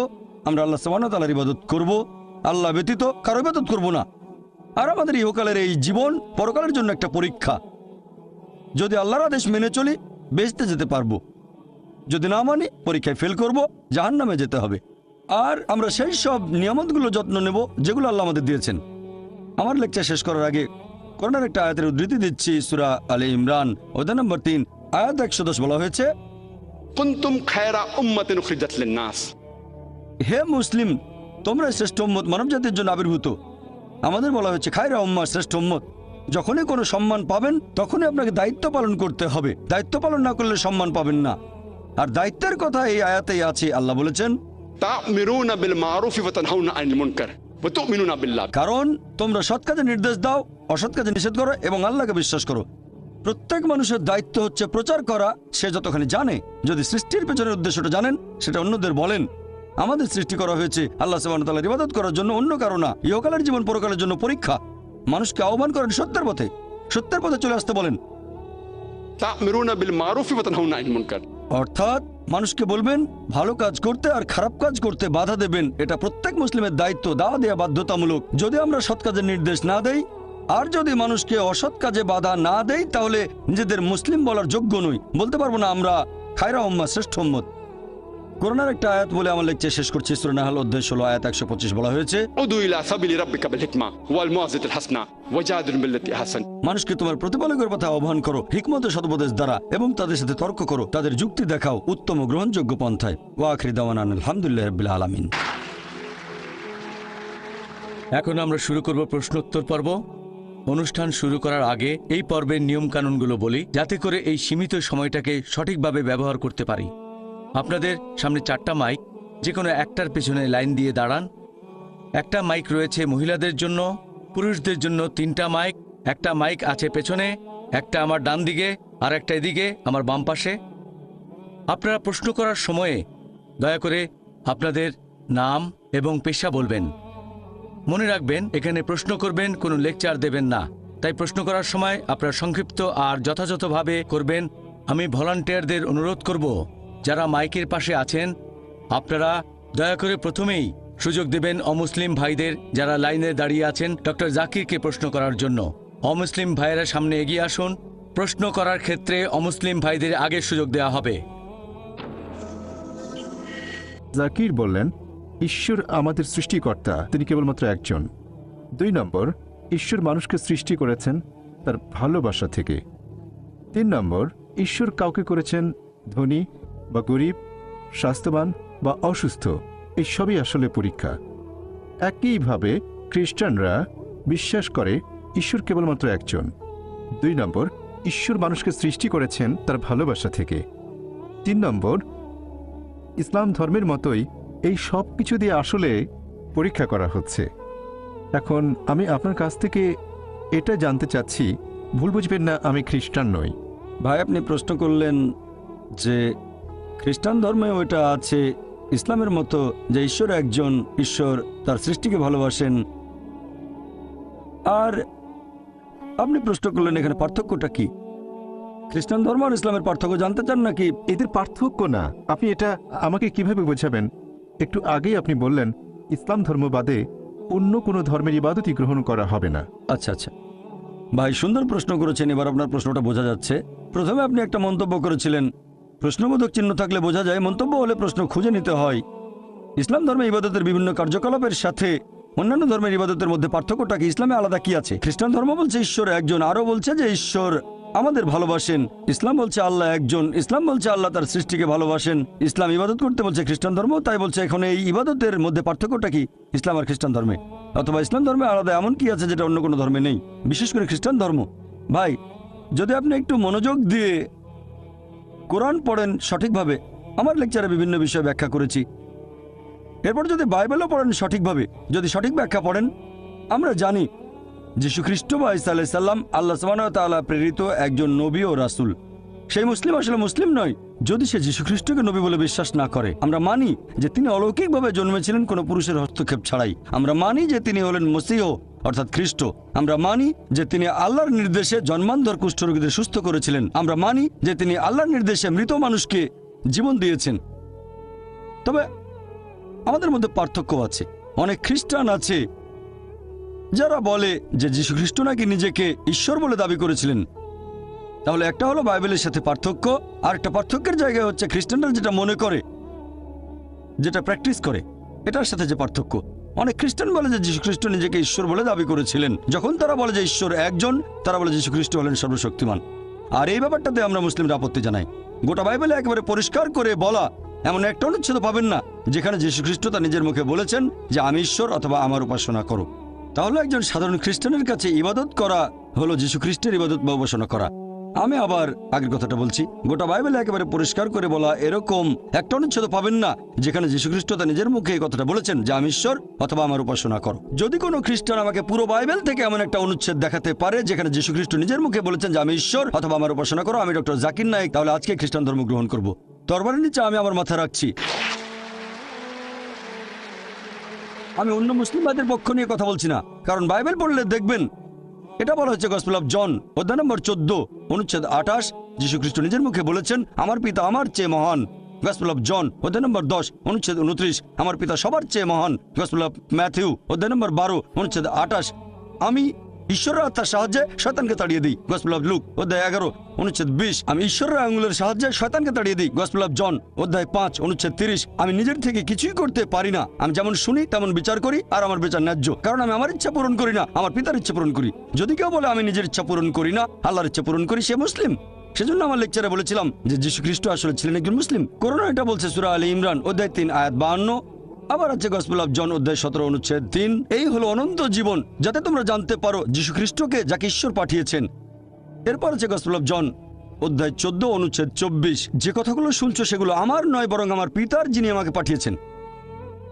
আমরা আল্লাহ সুবহানাহু ওয়া তাআলার ইবাদত করব, আল্লাহ ব্যতীত কারো ইবাদত করব না। আর আমাদের ইহকালের এই জীবন পরকালের জন্য একটা পরীক্ষা। যদি আল্লাহর আদেশ মেনে চলি বেহেশতে যেতে পারবো, যদি না মানি পরীক্ষায় ফেল করব, জাহান্নামে যেতে হবে। আর আমরা সেই সব নিয়ামতগুলো যত্ন নেব যেগুলো আল্লাহ আমাদের দিয়েছেন। আমার লেকচার শেষ করার আগে কোরআনের একটা আয়াতের উদ্ধৃতি দিচ্ছি। সূরা আলে ইমরান অধ্যায় নম্বর 3 আয়াত 110 বলা হয়েছে, কুনতুম খায়রা উম্মাতিন উখরিজাত লিন-নাস। হে মুসলিম, তোমরা শ্রেষ্ঠ উম্মত, মানব জাতির জন্য আবির্ভূত। আমাদের বলা হয়েছে খায়রা উম্মাহ, শ্রেষ্ঠ উম্মত। যখনই কোনো সম্মান পাবেন তখনই আপনাকে দায়িত্ব পালন করতে হবে। দায়িত্ব পালন না করলে সম্মান পাবেন না। আর দায়িত্বের কথা এই আয়াতেই আছে। আল্লাহ বলেছেন তা'মিরুনা বিল মারুফি ওয়া তানহাউনা আনিল মুনকার ওয়া তু'মিনুনা বিল্লাহ। কারণ তোমরা সৎ কাজে নির্দেশ দাও, অসৎ কাজে নিষেধ করো এবং আল্লাহকে বিশ্বাস করো। প্রত্যেক মানুষের দায়িত্ব হচ্ছে প্রচার করা, সে যতখানি জানে। যদি সৃষ্টির পেছনের উদ্দেশ্যটা জানেন সেটা অন্যদের বলেন। আমাদের সৃষ্টি করা হয়েছে আল্লাহ সুবহানাহু ওয়া তাআলার ইবাদত করার জন্য, অন্য কারো না। ইহকালের জীবন পরকালের জন্য পরীক্ষা। মানুষকে আহ্বান করেন সত্যের পথে, সত্যের পথে চলে আসতে বলেন। তা'মিরুনা বিল মারুফি ওয়া তানহাউনা আনিল মুনকার, অর্থাৎ মানুষকে বলবেন ভালো কাজ করতে আর খারাপ কাজ করতে বাধা দেবেন। এটা প্রত্যেক মুসলিমের দায়িত্ব, দাওয়া দেয়া বাধ্যতামূলক। যদি আমরা সৎ কাজের নির্দেশ না দেই আর যদি মানুষকে অসৎ কাজে বাধা না দেই তাহলে নিজেদের মুসলিম বলার যোগ্য নই। বলতে পারবো না আমরা খায়রা উম্মাহ, শ্রেষ্ঠ উম্মত। কোরআনের একটা আয়াত বলে আমার লেকচার শেষ করছি। সূরা নাহল অধ্যায় 16 আয়াত 125 বলা হয়েছে, উদু ইলা সাবিলি রাব্বিকা বিল হিকমা ওয়াল মুআযিজাতিল হাসানা ওয়াজাদিল বিল্লাতি আহসান। মানুষকে তোমার প্রতিপালকের পথে আহ্বান করো হিকমত ও সদুপদেশ দ্বারা, এবং তাদের সাথে তর্ক করো, তাদের যুক্তি দেখাও উত্তম ও গ্রহণযোগ্য পন্থায়। ওয়া আখিরি দাওয়ানা আলহামদুলিল্লাহি রাব্বিল আলামিন। এখন আমরা শুরু করব প্রশ্নোত্তর পর্ব। অনুষ্ঠান শুরু করার আগে এই পর্বের নিয়মকানুনগুলো বলি, যাতে করে এই সীমিত সময়টাকে সঠিকভাবে ব্যবহার করতে পারি। আপনাদের সামনে 4টা মাইক, যে কোনো একটার পেছনে লাইন দিয়ে দাঁড়ান। একটা মাইক রয়েছে মহিলাদের জন্য, পুরুষদের জন্য 3টা মাইক। একটা মাইক আছে পেছনে, একটা আমার ডান দিকে আর একটা এদিকে আমার বাম পাশে। আপনারা প্রশ্ন করার সময়ে দয়া করে আপনাদের নাম এবং পেশা বলবেন। মনে রাখবেন, এখানে প্রশ্ন করবেন, কোনো লেকচার দেবেন না। তাই প্রশ্ন করার সময় আপনারা সংক্ষিপ্ত আর যথাযথভাবে করবেন। আমি ভলান্টিয়ারদের অনুরোধ করব, যারা মাইকের পাশে আছেন আপনারা দয়া করে প্রথমেই সুযোগ দেবেন অমুসলিম ভাইদের, যারা লাইনে দাঁড়িয়ে আছেন ডক্টর জাকিরকে প্রশ্ন করার জন্য। অমুসলিম ভাইয়েরা সামনে এগিয়ে আসুন। প্রশ্ন করার ক্ষেত্রে অমুসলিম ভাইদের আগে সুযোগ দেওয়া হবে। জাকির বললেন, ঈশ্বর আমাদের সৃষ্টিকর্তা, তিনি কেবলমাত্র একজন। 2 নম্বর, ঈশ্বর মানুষকে সৃষ্টি করেছেন তার ভালোবাসা থেকে। 3 নম্বর, ঈশ্বর কাউকে করেছেন ধনী বা গরিব, স্বাস্থ্যবান বা অসুস্থ, এই সবই আসলে পরীক্ষা। একইভাবে খ্রিস্টানরা বিশ্বাস করে ঈশ্বর কেবলমাত্র একজন। 2 নম্বর, ঈশ্বর মানুষকে সৃষ্টি করেছেন তার ভালোবাসা থেকে। 3 নম্বর, ইসলাম ধর্মের মতোই এই সব কিছু দিয়ে আসলে পরীক্ষা করা হচ্ছে। এখন আমি আপনার কাছ থেকে এটা জানতে চাচ্ছি, ভুল বুঝবেন না, আমি খ্রিস্টান নই। ভাই আপনি প্রশ্ন করলেন যে খ্রিস্টান ধর্মে ওইটা আছে ইসলামের মতো যে ঈশ্বর একজন, ঈশ্বর তার সৃষ্টিকে ভালোবাসেন, আর আপনি প্রশ্ন করলেন এখানে পার্থক্যটা কি? খ্রিস্টান ধর্ম আর ইসলামের পার্থক্য জানতে চান নাকি? এদের পার্থক্য না, আপনি এটা আমাকে কিভাবে বোঝাবেন? একটু আগেই আপনি বললেন ইসলাম ধর্ম বাদে অন্য কোনো ধর্মের ইবাদতই গ্রহণ করা হবে না। আচ্ছা আচ্ছা ভাই, সুন্দর প্রশ্ন করেছেন। এবার আপনার প্রশ্নটা বোঝা যাচ্ছে। প্রথমে আপনি একটা মন্তব্য করেছিলেন, প্রশ্নবোধক চিহ্ন থাকলে বোঝা যায়, মন্তব্য হলে প্রশ্ন খুঁজে নিতে হয়। ইসলাম ধর্মে ইবাদতের বিভিন্ন কার্যকলাপের সাথে অন্যান্য ধর্মের ইবাদতের মধ্যে পার্থক্যটা কি, ইসলামে আলাদা কি আছে? খ্রিস্টান ধর্ম বলছে ঈশ্বর একজন, আরও বলছে যে ঈশ্বর আমাদের ভালোবাসেন। ইসলাম বলছে আল্লাহ একজন, ইসলাম বলছে আল্লাহ তার সৃষ্টিকে ভালোবাসেন। ইসলাম ইবাদত করতে বলছে খ্রিস্টান ধর্ম, তাই বলছে এখন এই ইবাদতের মধ্যে পার্থক্যটা কি ইসলাম আর খ্রিস্টান ধর্মে? অথবা ইসলাম ধর্মে আলাদা এমন কি আছে যেটা অন্য কোনো ধর্মে নেই, বিশেষ করে খ্রিস্টান ধর্ম? ভাই, যদি আপনি একটু মনোযোগ দিয়ে কোরআন পড়েন সঠিকভাবে, আমার লেকচারে বিভিন্ন বিষয় ব্যাখ্যা করেছি, এরপর যদি বাইবেলও পড়েন সঠিকভাবে, যদি সঠিক ব্যাখ্যা পড়েন, আমরা জানি যীশু খ্রিস্ট বা ঈসা আলাইহিস সালাম আল্লাহ সুবহানাহু ওয়া তাআলা প্রেরিত একজন নবী ও রাসূল। সেই মুসলিম আসলে মুসলিম নয় যদি সে যীশু খ্রিস্টকে নবী বলে বিশ্বাস না করে। আমরা মানি যে তিনি অলৌকিকভাবে জন্মেছিলেন কোনো পুরুষের হস্তক্ষেপ ছাড়াই। আমরা মানি যে তিনি হলেন মসীহ অর্থাৎ খ্রিস্ট। আমরা মানি যে তিনি আল্লাহর নির্দেশে জন্মান্ধর কুষ্ঠরোগীদের সুস্থ করেছিলেন। আমরা মানি যে তিনি আল্লাহর নির্দেশে মৃত মানুষকে জীবন দিয়েছেন। তবে আমাদের মধ্যে পার্থক্য আছে। অনেক খ্রিস্টান আছে যারা বলে যে যীশু খ্রিস্ট নাকি নিজেকে ঈশ্বর বলে দাবি করেছিলেন। তাহলে একটা হলো বাইবেলের সাথে পার্থক্য, আর একটা পার্থক্যের জায়গায় হচ্ছে খ্রিস্টানরা যেটা মনে করে, যেটা প্র্যাকটিস করে, এটার সাথে যে পার্থক্য। অনেক খ্রিস্টান বলে যে যীশু খ্রিস্ট নিজেকে ঈশ্বর বলে দাবি করেছিলেন। যখন তারা বলে যে ঈশ্বর একজন, তারা বলে যীশু খ্রিস্ট হলেন সর্বশক্তিমান। আর এই ব্যাপারটাতে আমরা মুসলিমরা আপত্তি জানাই। গোটা বাইবেলে একেবারে পরিষ্কার করে বলা এমন একটা অনুচ্ছেদ পাবেন না যেখানে যীশু খ্রিস্ট তার নিজের মুখে বলেছেন যে আমি ঈশ্বর অথবা আমার উপাসনা করো। তাহলে একজন সাধারণ খ্রিস্টানের কাছে ইবাদত করা হলো যীশু খ্রিস্টের ইবাদত বা উপাসনা করা। আমি আবার আগের কথাটা বলছি, গোটা বাইবেলে একেবারে পরিষ্কার করে বলা এরকম একটা অনুচ্ছেদ পাবেন না যেখানে যীশু খ্রিস্ট তার নিজের মুখে এই কথাটা বলেছেন যে আমি ঈশ্বর অথবা আমার উপাসনা করো। যদি কোনো খ্রিস্টান আমাকে পুরো বাইবেল থেকে এমন একটা অনুচ্ছেদ দেখাতে পারে যেখানে যীশু খ্রিস্ট নিজের মুখে বলেছেন যে আমি ঈশ্বর অথবা আমার উপাসনা করো, আমি ডক্টর জাকির নায়েক, তাহলে আজকে খ্রিস্টান ধর্ম গ্রহণ করব। তরবারের নিচে আমি আমার মাথা রাখছি। আমি অন্য মুসলিমদের পক্ষ নিয়ে কথা বলছি না, কারণ বাইবেল পড়লে দেখবেন এটা বলা হচ্ছে গসপেল অফ জন অধ্যায় নম্বর 14 অনুচ্ছেদ 28, যীশু খ্রিস্ট নিজের মুখে বলেছেন আমার পিতা আমার চেয়ে মহান। গসপেল অফ জন অধ্যায় নম্বর 10 অনুচ্ছেদ 29, আমার পিতা সবার চেয়ে মহান। গসপেল অফ ম্যাথিউ অধ্যায় নম্বর 12 অনুচ্ছেদ 28, আমি ঈশ্বরের আত্মার সাহায্যে শয়তানকে তাড়িয়ে দিই। গসপেল অফ লুক অধ্যায় 11 অনুচ্ছেদ 20, আমি ঈশ্বরের আঙুলের সাহায্যে শয়তানকে তাড়িয়ে দিই। গসপেল অফ জন অধ্যায় 5 অনুচ্ছেদ 30, আমি নিজের থেকে কিছুই করতে পারি না, আমি যেমন শুনি তেমন বিচার করি, আর আমার বিচার ন্যায্য, কারণ আমি আমার ইচ্ছা পূরণ করি না, আমার পিতার ইচ্ছা পূরণ করি। যদি কেউ বলে আমি নিজের ইচ্ছা পূরণ করি না, আল্লাহর ইচ্ছা পূরণ করি, সে মুসলিম। সেজন্য আমার লেকচারে বলেছিলাম যে যীশু খ্রিস্ট আসলে ছিলেন একজন মুসলিম। কোরআন এটা বলছে সূরা আলী ইমরান অধ্যায় 3 আয়াত 52, আবার আছে গসপেল অফ জন অধ্যায় 17 অনুচ্ছেদ 3, এই হলো অনন্ত জীবন যাতে তোমরা জানতে পারো যীশু খ্রিস্টকে যাকে ঈশ্বর পাঠিয়েছেন। এরপর আছে গসপেল অফ জন অধ্যায় 14 অনুচ্ছেদ 24, যে কথাগুলো শুনছো সেগুলো আমার নয় বরং আমার পিতার যিনি আমাকে পাঠিয়েছেন।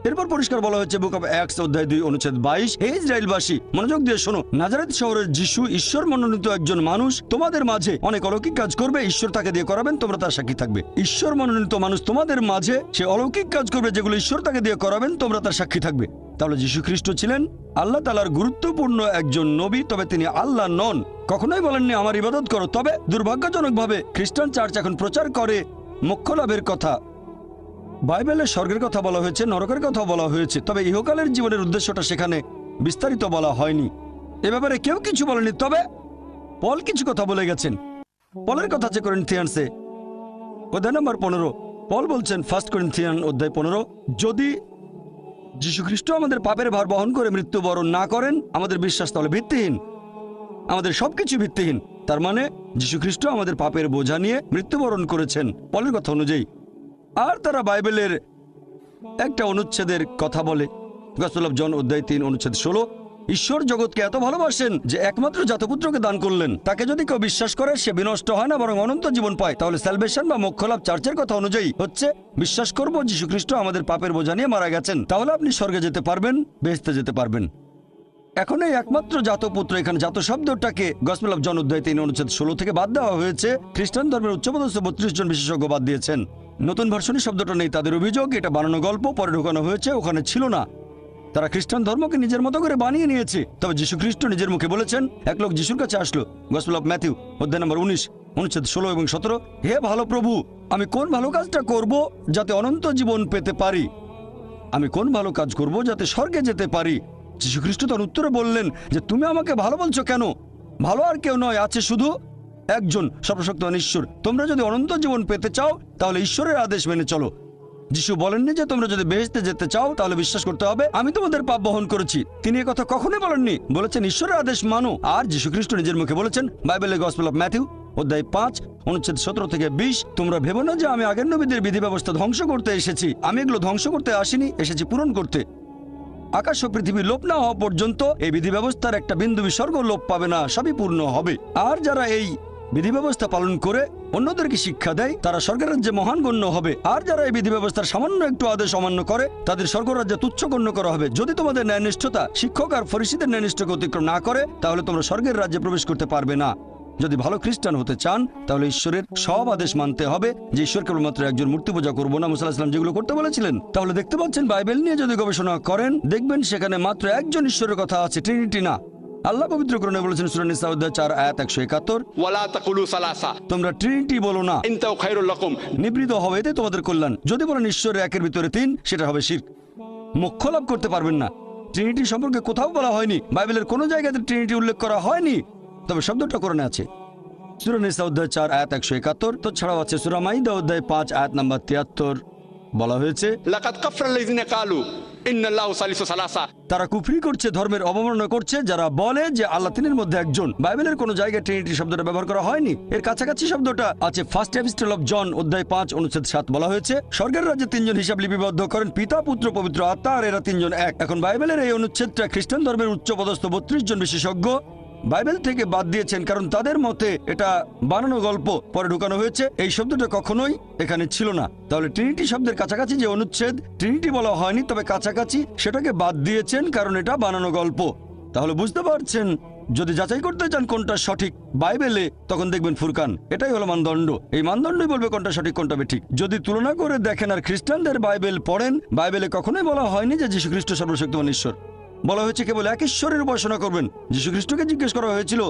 এরপর পরিষ্কার বলা হয়েছে বুক অফ অ্যাক্টস অধ্যায় 2 অনুচ্ছেদ 22, হে ইসরায়েলবাসী মনোযোগ দিয়ে শোনো, নাজারেত শহরের যিশু ঈশ্বর মনোনীত একজন মানুষ, তোমাদের মাঝে অনেক অলৌকিক কাজ করবে, ঈশ্বর তাকে দিয়ে করাবেন, তোমরা তার সাক্ষী থাকবে। ঈশ্বর মনোনীত মানুষ তোমাদের মাঝে সে অলৌকিক কাজ করবে যেগুলো ঈশ্বর তাকে দিয়ে করাবেন, তোমরা তার সাক্ষী থাকবে। তাহলে যীশু খ্রিস্ট ছিলেন আল্লাহ তাআলার গুরুত্বপূর্ণ একজন নবী, তবে তিনি আল্লাহ নন। কখনোই বলেননি আমার ইবাদত করো। তবে দুর্ভাগ্যজনকভাবে খ্রিস্টান চার্চ এখন প্রচার করে মোক্ষ লাভের কথা। বাইবেলে স্বর্গের কথা বলা হয়েছে, নরকের কথা বলা হয়েছে, তবে ইহকালের জীবনের উদ্দেশ্যটা সেখানে বিস্তারিত বলা হয়নি। এ ব্যাপারে কেউ কিছু বলেনি, তবে পল কিছু কথা বলে গেছেন। পলের কথা আছে করিন্থিয়ানসে অধ্যায় নম্বর 15, পল বলছেন 1 করিন্থিয়ান অধ্যায় 15, যদি যীশু খ্রিস্ট আমাদের পাপের ভার বহন করে মৃত্যুবরণ না করেন, আমাদের বিশ্বাস তাহলে ভিত্তিহীন, আমাদের সবকিছু ভিত্তিহীন। তার মানে যীশু খ্রিস্ট আমাদের পাপের বোঝা নিয়ে মৃত্যুবরণ করেছেন পলের কথা অনুযায়ী। আর তারা বাইবেলের একটা অনুচ্ছেদের কথা বলে, গসপেল অফ জন অধ্যায় 3 অনুচ্ছেদ 16, ঈশ্বর জগৎকে এত ভালোবাসেন যে একমাত্র জাতপুত্রকে দান করলেন, তাকে যদি কেউ বিশ্বাস করে সে বিনষ্ট হয় না বরং অনন্ত জীবন পায়। তাহলে স্যালভেশন বা মোক্ষলাভ চার্চের কথা অনুযায়ী হচ্ছে বিশ্বাস করব যীশু খ্রিস্ট আমাদের পাপের বোঝা নিয়ে মারা গেছেন, তাহলে আপনি স্বর্গে যেতে পারবেন, বেহেশতে যেতে পারবেন। এখন এই একমাত্র জাতপুত্র, এখানে জাত শব্দটাকে গসপেল অফ জন অধ্যায় 3 অনুচ্ছেদ 16 থেকে বাদ দেওয়া হয়েছে। খ্রিস্টান ধর্মের উচ্চপদস্থ 32 জন বিশেষজ্ঞ বাদ দিয়েছেন। নতুন ভার্সনে শব্দটা নেই, তাদের অভিযোগ এটা বানানো গল্প, পরে ঢোকানো হয়েছে, ওখানে ছিল না। তারা খ্রিস্টান ধর্মকে নিজের মতো করে বানিয়ে নিয়েছে। তবে যীশু খ্রিস্ট নিজের মুখে বলেছেন, এক লোক যিশুর কাছে আসলো, গসপেল অফ ম্যাথিউ অধ্যায় নম্বর 19 অনুচ্ছেদ 16 এবং 17, হে ভালো প্রভু, আমি কোন ভালো কাজটা করব যাতে অনন্ত জীবন পেতে পারি? আমি কোন ভালো কাজ করব যাতে স্বর্গে যেতে পারি? যীশু খ্রিস্ট তার উত্তরে বললেন যে তুমি আমাকে ভালো বলছো কেন? ভালো আর কেউ নয়, আছে শুধু একজন, সর্বশক্তিমান ঈশ্বর। তোমরা যদি অনন্ত জীবন পেতে চাও তাহলে ঈশ্বরের আদেশ মেনে চলো। যিশু বলেননি যে তোমরা যদি বেহেশতে যেতে চাও তাহলে বিশ্বাস করতে হবে আমি তোমাদের পাপ বহন করেছি। তিনি এই কথা কখনোই বলেননি, বলেছেন ঈশ্বরের আদেশ মানো। আর যীশু খ্রিস্ট নিজের মুখে বলেছেন বাইবেলের গসপেল অফ ম্যাথিউ অধ্যায় 5 অনুচ্ছেদ 17 থেকে 20, তোমরা ভেবো না যে আমি আগের নবীদের বিধি ব্যবস্থা ধ্বংস করতে এসেছি। আমি এগুলো ধ্বংস করতে আসিনি, এসেছি পূরণ করতে। আকাশ ও পৃথিবী লোপ না হওয়া পর্যন্ত এই বিধি ব্যবস্থার একটা বিন্দু বিসর্গ লোপ পাবে না, সবই পূর্ণ হবে। আর যারা এই বিধি ব্যবস্থা পালন করে অন্যদেরকে শিক্ষা দেয় তারা স্বর্গের রাজ্যে মহান গণ্য হবে। আর যারা এই বিধি ব্যবস্থার সামান্য একটু আদেশ অমান্য করে তাদের স্বর্গরাজ্যে তুচ্ছ গণ্য করা হবে। যদি তোমাদের ন্যায়নিষ্ঠতা শিক্ষক আর ফরিসীদের ন্যায়নিষ্ঠকে অতিক্রম না করে তাহলে তোমরা স্বর্গের রাজ্যে প্রবেশ করতে পারবে না। যদি ভালো খ্রিস্টান হতে চান তাহলে ঈশ্বরের সব আদেশ মানতে হবে, যে ঈশ্বর কেবলমাত্র একজন, মূর্তি পূজা করবো না, মুসা আলাইহিস সালাম যেগুলো করতে বলেছিলেন। তাহলে দেখতে পাচ্ছেন বাইবেল নিয়ে যদি গবেষণা করেন দেখবেন সেখানে মাত্র একজন ঈশ্বরের কথা আছে, ট্রিনিটি না। আল্লাহ পবিত্র কোরআনে বলেছেন সূরা নিসা অধ্যায় 4 আয়াত 171, ولا تقولوا ثلاثة তোমরা ট্রিনিটি বলো না, انتهوا خير لكم। নিবৃত হবে, এতে তোমাদের কল্যাণ। যদি বলেন ঈশ্বরের একের ভিতরে 3, সেটা হবে শিরক, মোক্ষ লাভ করতে পারবেন না। ট্রিনিটি সম্পর্কে কোথাও বলা হয়নি, বাইবেলের কোনো জায়গাতে ট্রিনিটি উল্লেখ করা হয়নি, তবে শব্দটা কোরআনে আছে। সূরা নিসা অধ্যায় 4 আয়াত 171, তো ছাড়াও আছে সূরা মাইদা অধ্যায় 5 আয়াত নাম্বার 73, বলা হয়েছে لقد كفر الذين قالوا ان الله ثالث ثلاثة। তারা কুফরি করছে, ধর্মের অবমাননা করছে যারা বলে যে আল্লাহ তিনের মধ্যে একজন। বাইবেলের কোনো জায়গায় ট্রিনিটি শব্দটা ব্যবহার করা হয়নি। এর কাছাকাছি শব্দটা আছে ফার্স্ট এপিস্টল অফ জন অধ্যায় 5 অনুচ্ছেদ 7, বলা হয়েছে স্বর্গের রাজ্যে 3 জন হিসাব লিপিবদ্ধ করেন, পিতা পুত্র পবিত্র আত্মা, আর এরা 3 জন এক। এখন বাইবেলের এই অনুচ্ছেদটা খ্রিস্টান ধর্মের উচ্চপদস্থ 32 জন বিশেষজ্ঞ বাইবেল থেকে বাদ দিয়েছেন, কারণ তাদের মতে এটা বানানো গল্প, পরে ঢুকানো হয়েছে। এই শব্দটা কখনোই এখানে ছিল না। তাহলে ট্রিনিটি শব্দের কাছাকাছি যে অনুচ্ছেদ, ট্রিনিটি বলা হয়নি তবে কাছাকাছি, সেটাকে বাদ দিয়েছেন কারণ এটা বানানো গল্প। তাহলে বুঝতে পারছেন, যদি যাচাই করতে চান কোনটা সঠিক বাইবেলে, তখন দেখবেন ফুরকান, এটাই হলো মানদণ্ড। এই মানদণ্ডই বলবে কোনটা সঠিক কোনটা বেঠিক। যদি তুলনা করে দেখেন আর খ্রিস্টানদের বাইবেল পড়েন, বাইবেলে কখনোই বলা হয়নি যে যীশু খ্রিস্ট সর্বশক্তিমান ঈশ্বর। বলা হয়েছে কেবল এক ঈশ্বরের উপাসনা করবেন। যীশু খ্রিস্টকে জিজ্ঞেস করা হয়েছিল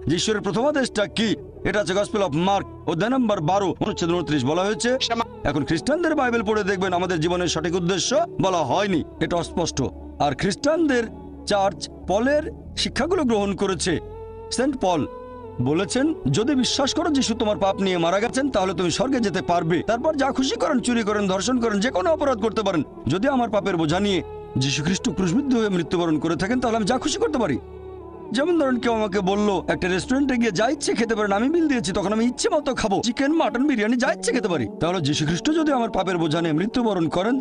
যে ঈশ্বরের প্রথম আদেশটা কি, এটা আছে গসপেল অফ মার্ক অধ্যায় নম্বর 12 অনুচ্ছেদ 29, বলা হয়েছে। এখন খ্রিস্টানদের বাইবেল পড়ে দেখবেন আমাদের জীবনের সঠিক উদ্দেশ্য বলা হয়নি, এটা অস্পষ্ট। আর খ্রিস্টানদের চার্চ পলের শিক্ষাগুলো গ্রহণ করেছে। সেন্ট পল বলেছেন যদি বিশ্বাস করো যিশু তোমার পাপ নিয়ে মারা গেছেন তাহলে তুমি স্বর্গে যেতে পারবে। তারপর যা খুশি করেন, চুরি করেন, ধর্ষণ করেন, যে কোনো অপরাধ করতে পারেন, যদি আমার পাপের বোঝা নিয়ে যীশু খ্রিস্ট ক্রুশবিদ্ধ হয়ে মৃত্যুবরণ করে থাকেন তাহলে আমি যা খুশি করতে পারি। যেমন ধরেন কেউ আমাকে বললো একটা রেস্টুরেন্টে গিয়ে যা ইচ্ছে খেতে পারেন, আমি বিল দিয়েছি, তখন আমি ইচ্ছে মতো খাবো, চিকেন, মাটন, বিরিয়ানি যা ইচ্ছে খেতে পারি। তাহলে যীশু খ্রিস্ট যদি আমার পাপের বোঝা নিয়ে মৃত্যুবরণ করেন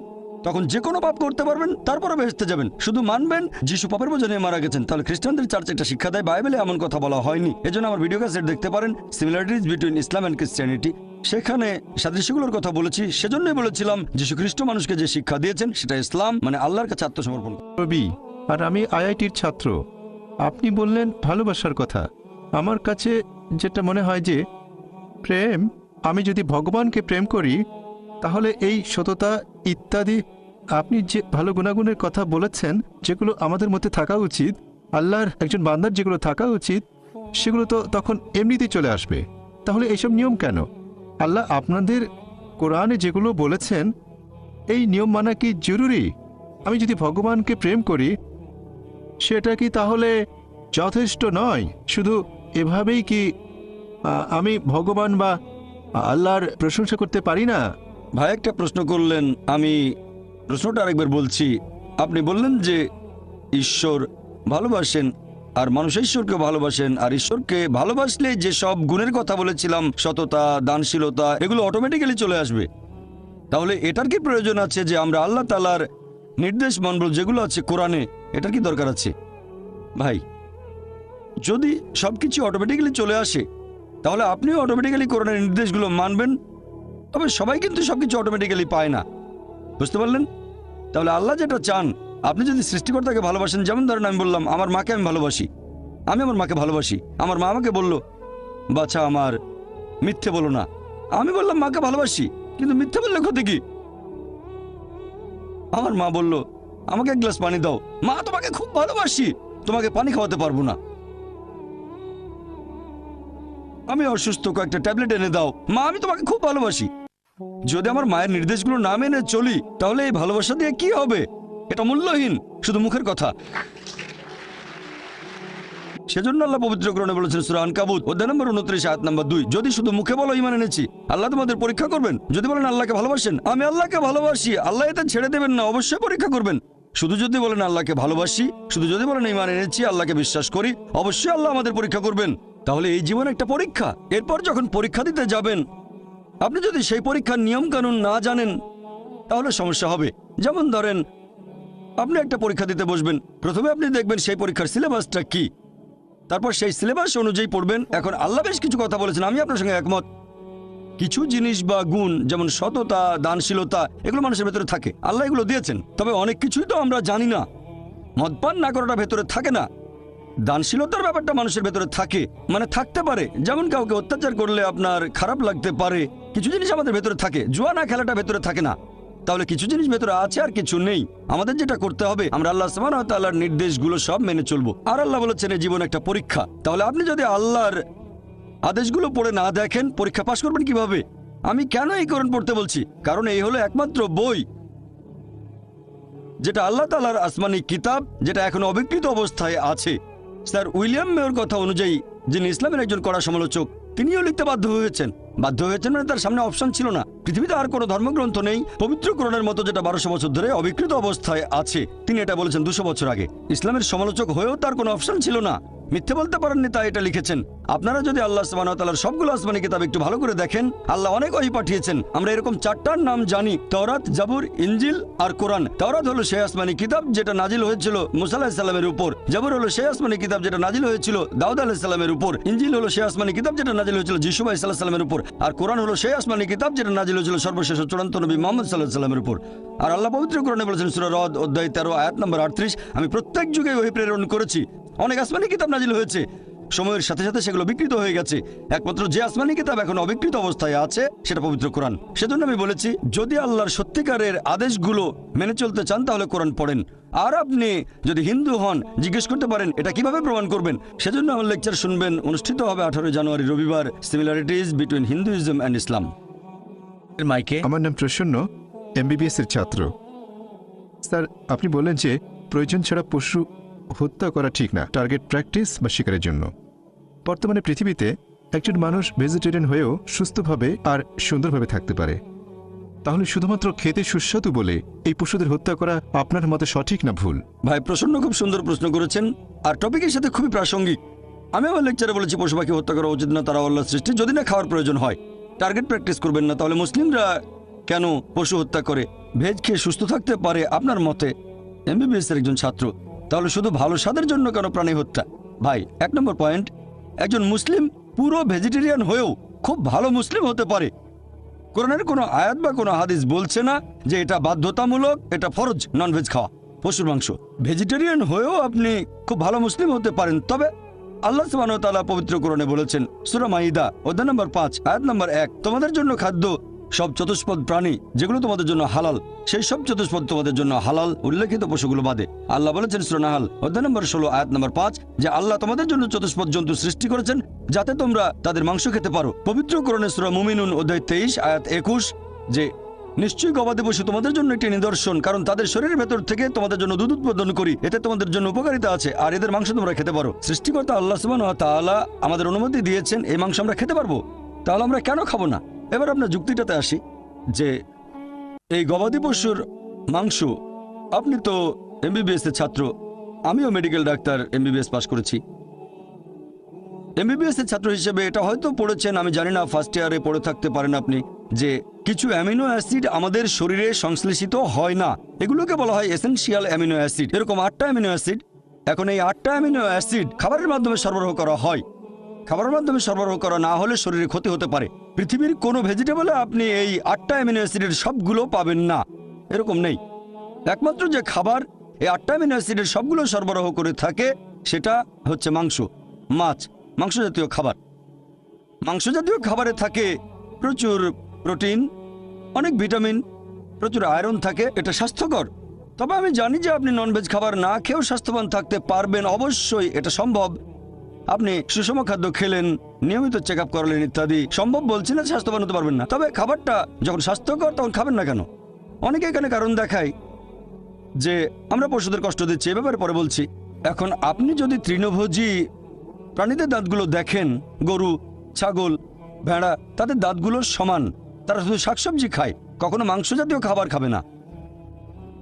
তখন যে কোনো পাপ করতে পারবেন, তারপরে বেহেশতে যাবেন, শুধু মানবেন যিশু পাপের বোঝা নিয়ে মারা গেছেন। তাহলে খ্রিস্টানদের চার্চ এটা শিক্ষা দেয়, বাইবেলে এমন কথা বলা হয়নি। এজন্য আমার ভিডিও ক্যাসেট দেখতে পারেন, similarities between Islam and Christianity, সেখানে সাদৃশ্যগুলোর কথা বলেছি। সেজন্যই বলেছিলাম যীশু খ্রিস্ট মানুষকে যে শিক্ষা দিয়েছেন সেটা ইসলাম, মানে আল্লাহর কাছে আত্মসমর্পণ। রবি, আর আমি আইআইটির ছাত্র। আপনি বললেন ভালোবাসার কথা। আমার কাছে যেটা মনে হয় যে প্রেম, আমি যদি ভগবানকে প্রেম করি তাহলে এই সততা ইত্যাদি, আপনি যে ভালো গুণাগুণের কথা বলেছেন যেগুলো আমাদের মধ্যে থাকা উচিত, আল্লাহর একজন বান্দার যেগুলো থাকা উচিত, সেগুলো তো তখন এমনিতেই চলে আসবে। তাহলে এইসব নিয়ম কেন? আল্লাহ আপনাদের কোরআনে যেগুলো বলেছেন এই নিয়ম মানা কি জরুরি? আমি যদি ভগবানকে প্রেম করি সেটা কি তাহলে যথেষ্ট নয়? শুধু এভাবেই কি আমি ভগবান বা আল্লাহর প্রশংসা করতে পারি না? ভাই একটা প্রশ্ন করলেন, আমি প্রশ্নটা আরেকবার বলছি। আপনি বললেন যে ঈশ্বর ভালোবাসেন আর মানুষ ঈশ্বরকে ভালোবাসেন, আর ঈশ্বরকে ভালোবাসলে যে সব গুণের কথা বলেছিলাম, সততা, দানশীলতা, এগুলো অটোমেটিক্যালি চলে আসবে। তাহলে এটার কি প্রয়োজন আছে যে আমরা আল্লাহ তাআলার নির্দেশ মানব যেগুলো আছে কোরআনে? এটার কি দরকার আছে? ভাই, যদি সবকিছু অটোমেটিক্যালি চলে আসে তাহলে আপনিও অটোমেটিক্যালি কোরআনের নির্দেশগুলো মানবেন। তবে সবাই কিন্তু সবকিছু অটোমেটিক্যালি পায় না, বুঝতে পারলেন? তাহলে আল্লাহ যেটা চান, আপনি যদি সৃষ্টিকর্তাকে ভালোবাসেন, যেমন ধরেন আমি বললাম আমার মাকে আমি ভালোবাসি, আমি আমার মাকে ভালোবাসি, আমার মা আমাকে বলল বাচ্চা আমার মিথ্যে বলো না, আমি বললাম মাকে ভালোবাসি, কিন্তু মিথ্যে বললে ক্ষতি কি? আমার মা বলল আমাকে এক গ্লাস পানি দাও, মা তোমাকে খুব ভালোবাসি, তোমাকে পানি খাওয়াতে পারবো না। আমি অসুস্থ, কয়েকটা ট্যাবলেট এনে দাও, মা আমি তোমাকে খুব ভালোবাসি। যদি আমার মায়ের নির্দেশগুলো না মেনে চলি, তাহলে এই ভালোবাসা দিয়ে কি হবে? এটা মূল্যহীন, শুধু মুখের কথা। সেজন্য আল্লাহ পবিত্র কোরআনে বলেছেন সূরা আনকাবুত অধ্যায় নম্বর 29 আয়াত নম্বর 2, যদি শুধু মুখে বলো ঈমান এনেছি, আল্লাহ তোমাদের পরীক্ষা করবেন। যদি বলেন আল্লাহকে ভালোবাসেন, আমি আল্লাহকে ভালোবাসি, আল্লাহ এতে ছেড়ে দেবেন না, অবশ্যই পরীক্ষা করবেন। শুধু যদি বলেন আল্লাহকে ভালোবাসি, শুধু যদি বলেন ঈমান এনেছি, আল্লাহকে বিশ্বাস করি, অবশ্যই আল্লাহ আমাদের পরীক্ষা করবেন। তাহলে এই জীবন একটা পরীক্ষা। এরপর যখন পরীক্ষা দিতে যাবেন, আপনি যদি সেই পরীক্ষার নিয়ম কানুন না জানেন, তাহলে সমস্যা হবে। যেমন ধরেন আপনি একটা পরীক্ষা দিতে বসবেন, প্রথমে আপনি দেখবেন সেই পরীক্ষার সিলেবাসটা কি, তারপর সেই সিলেবাস অনুযায়ী পড়বেন। এখন আল্লাহ বেশ কিছু কথা বলেছেন, আমি আপনার সঙ্গে একমত। কিছু জিনিস বা গুণ যেমন সততা, দানশীলতা, এগুলো মানুষের ভেতরে থাকে, আল্লাহ এগুলো দিয়েছেন। তবে অনেক কিছুই তো আমরা জানি না। মদপান না করাটা ভেতরে থাকে না, দানশীলতার ব্যাপারটা মানুষের ভেতরে থাকে, মানে থাকতে পারে। যেমন কাউকে অত্যাচার করলে আপনার খারাপ লাগতে পারে, কিছু জিনিস আমাদের ভেতরে থাকে। জুয়া না খেলাটা ভেতরে থাকে না। তাহলে কিছু জিনিস ভেতরে আছে আর কিছু নেই। আমাদের যেটা করতে হবে, আমরা আল্লাহ সুবহানাহু ওয়া তাআলার নির্দেশগুলো সব মেনে চলবো। আর আল্লাহ বলেছেন এই জীবন একটা পরীক্ষা। তাহলে আপনি যদি আল্লাহর আদেশগুলো পড়ে না দেখেন, পরীক্ষা পাশ করবেন কিভাবে? আমি কেন এই কোরআন পড়তে বলছি? কারণ এই হলো একমাত্র বই যেটা আল্লাহ তাআলার আসমানি কিতাব, যেটা এখন অবিকৃত অবস্থায় আছে। স্যার উইলিয়াম মেয়র কথা অনুযায়ী, যিনি ইসলামের একজন কড়া সমালোচক, তিনিও লিখতে বাধ্য হয়েছেন মানে তার সামনে অপশন ছিল না। পৃথিবীতে আর কোনো ধর্মগ্রন্থ নেই পবিত্র কোরআনের মতো যেটা 1200 বছর ধরে অবিকৃত অবস্থায় আছে। তিনি এটা বলেছেন 200 বছর আগে। ইসলামের সমালোচক হয়েও তার কোনো অপশন ছিল না, মিথ্যে বলতে পারেননি, তাই এটা লিখেছেন। আপনারা যদি আল্লাহ সুবহানাহু ওয়া তাআলার সবগুলো আসমানি কিতাব একটু ভালো করে দেখেন, আল্লাহ অনেক ওহী পাঠিয়েছেন। আমরা এরকম 4টার নাম জানি, তাওরাত, জাবুর, ইনজিল আর কোরআন। তাওরাত হলো সেই আসমানি কিতাব যেটা নাজিল হয়েছিল মুসা আলাইহিস সালামের উপর। জাবুর হলো সেই আসমানি কিতাব যেটা নাজিল হয়েছিল দাউদ আলাইহিস সালামের উপর। ইনজিল হলো সেই আসমানি কিতাব যেটা নাজিল হয়েছিল যিশু আলাইহিস সালামের উপর। আর কোরআন হলো সেই আসমানি কিতাব যেটা নাজিল হয়েছিল সর্বশেষ চূড়ান্ত নবী মুহাম্মদ সাল্লাল্লাহু আলাইহি সাল্লামের উপর। আর আল্লাহ পবিত্র কোরআনে বলেছেন সূরা রদ অধ্যায় 13 আয়াত নম্বর 38, আমি প্রত্যেক যুগে ওহী প্রেরণ করেছি। অনেক আসমানি কিতাব নাজিল হয়েছে, সময়ের সাথে সাথে সেগুলো বিকৃত হয়ে গেছে। একমাত্র যে আসমানি কিতাব এখন অবিকৃত অবস্থায় আছে সেটা পবিত্র কোরআন। সেজন্য আমি বলেছি, যদি আল্লাহর সত্যিকারের আদেশগুলো মেনে চলতে চান তাহলে কোরআন পড়েন। আর আপনি যদি হিন্দু হন, জিজ্ঞেস করতে পারেন এটা কিভাবে প্রমাণ করবেন। সেজন্য আমার লেকচার শুনবেন, অনুষ্ঠিত হবে 18 জানুয়ারি রবিবার, সিমিলারিটিজ বিটুইন হিন্দুইজম অ্যান্ড ইসলাম। মাইকে আমার নাম প্রসন্ন, এমবিবিএস এর ছাত্র। স্যার, আপনি বললেন যে প্রয়োজন ছাড়া পশু হত্যা করা ঠিক না, টার্গেট প্র্যাকটিস বা শিকারের জন্য। বর্তমানে পৃথিবীতে একজন মানুষ ভেজিটেরিয়ান হয়েও সুস্থভাবে আর সুন্দরভাবে থাকতে পারে। তাহলে শুধুমাত্র খেতে সুস্বাদু বলে এই পশুদের হত্যা করা আপনার মতে সঠিক না ভুল? ভাই প্রসন্ন খুব সুন্দর প্রশ্ন করেছেন, আর টপিকের সাথে খুবই প্রাসঙ্গিক। আমি আমার লেকচারে বলেছি পশু পাখি হত্যা করা উচিত না, তারা আল্লাহর সৃষ্টি, যদি না খাওয়ার প্রয়োজন হয়। টার্গেট প্র্যাকটিস করবেন না। তাহলে মুসলিমরা কেন পশু হত্যা করে? ভেজ খেয়ে সুস্থ থাকতে পারে আপনার মতে, এমবিবিএস এর একজন ছাত্র। তাহলে শুধু ভালো স্বাদের জন্য কেন প্রাণী হত্যা? ভাই 1 নম্বর পয়েন্ট, একজন মুসলিম পুরো ভেজিটেরিয়ান হয়েও খুব ভালো মুসলিম হতে পারে। কোরআনের কোনো আয়াত বা কোনো হাদিস বলছে না যে এটা বাধ্যতামূলক, এটা ফরজ ননভেজ খাওয়া, পশুর মাংস। ভেজিটেরিয়ান হয়েও আপনি খুব ভালো মুসলিম হতে পারেন। তবে আল্লাহ সুবহানাহু ওয়া তাআলা পবিত্র কোরআনে বলেছেন সূরা মাইদা অধ্যায় নম্বর 5 আয়াত নম্বর 1, তোমাদের জন্য খাদ্য সব চতুষ্পদ প্রাণী যেগুলো তোমাদের জন্য হালাল, সেই সব চতুষ্পদ তোমাদের জন্য হালাল, উল্লেখিত পশুগুলো বাদে। আল্লাহ বলেছেন সূরা নাহাল অধ্যায় নম্বর 16 আয়াত নম্বর 5 যে আল্লাহ তোমাদের জন্য চতুষ্পদ জন্তু সৃষ্টি করেছেন যাতে তোমরা তাদের মাংস খেতে পারো। পবিত্র কোরআনে সূরা মুমিনুন অধ্যায় 23 আয়াত 21 যে নিশ্চয়ই গবাদি পশু তোমাদের জন্য একটি নিদর্শন, কারণ তাদের শরীরের ভেতর থেকে তোমাদের জন্য দুধ উৎপাদন করি, এতে তোমাদের জন্য উপকারিতা আছে, আর এদের মাংস তোমরা খেতে পারো। সৃষ্টিকর্তা আল্লাহ সুবহানাহু ওয়া তাআলা আমাদের অনুমতি দিয়েছেন এই মাংস আমরা খেতে পারবো, তাহলে আমরা কেন খাবো না? এবার আপনার যুক্তিটাতে আসি যে এই গবাদি পশুর মাংস, আপনি তো এমবিবিএস এর ছাত্র, আমিও মেডিকেল ডাক্তার, এমবিবিএস পাস করেছি। এমবিবিএস এর ছাত্র হিসেবে এটা হয়তো পড়েছেন, আমি জানি না, ফার্স্ট ইয়ারে পড়ে থাকতে পারেন আপনি, যে কিছু অ্যামিনো অ্যাসিড আমাদের শরীরে সংশ্লেষিত হয় না, এগুলোকে বলা হয় এসেনশিয়াল অ্যামিনো অ্যাসিড। এরকম 8টা অ্যামিনো অ্যাসিড। এখন এই 8টা অ্যামিনো অ্যাসিড খাবারের মাধ্যমে সরবরাহ করা হয়। খাবারের মাধ্যমে সরবরাহ করা না হলে শরীরে ক্ষতি হতে পারে। পৃথিবীর কোনো ভেজিটেবলে আপনি এই 8টা অ্যামিনো অ্যাসিডের সবগুলো পাবেন না, এরকম নেই। একমাত্র যে খাবার এই 8টা অ্যামিনো অ্যাসিডের সবগুলো সরবরাহ করে থাকে, সেটা হচ্ছে মাংস, মাছ, মাংস জাতীয় খাবার। মাংস জাতীয় খাবারে থাকে প্রচুর প্রোটিন, অনেক ভিটামিন, প্রচুর আয়রন থাকে। এটা স্বাস্থ্যকর। তবে আমি জানি যে আপনি ননভেজ খাবার না খেয়েও স্বাস্থ্যবান থাকতে পারবেন, অবশ্যই এটা সম্ভব। আপনি সুষম খাদ্য খেলেন, নিয়মিত চেক আপ করালেন ইত্যাদি, সম্ভব বলছি না স্বাস্থ্যবান হতে পারবেন না। তবে খাবারটা যখন স্বাস্থ্যকর তখন খাবেন না কেন? অনেকে এখানে কারণ দেখায় যে আমরা পশুদের কষ্ট দিচ্ছি, এ ব্যাপারে পরে বলছি। এখন আপনি যদি তৃণভোজী প্রাণীদের দাঁতগুলো দেখেন, গরু, ছাগল, ভেড়া, তাদের দাঁতগুলো সমান, তারা শুধু শাকসবজি খায়, কখনো মাংস জাতীয় খাবার খাবে না।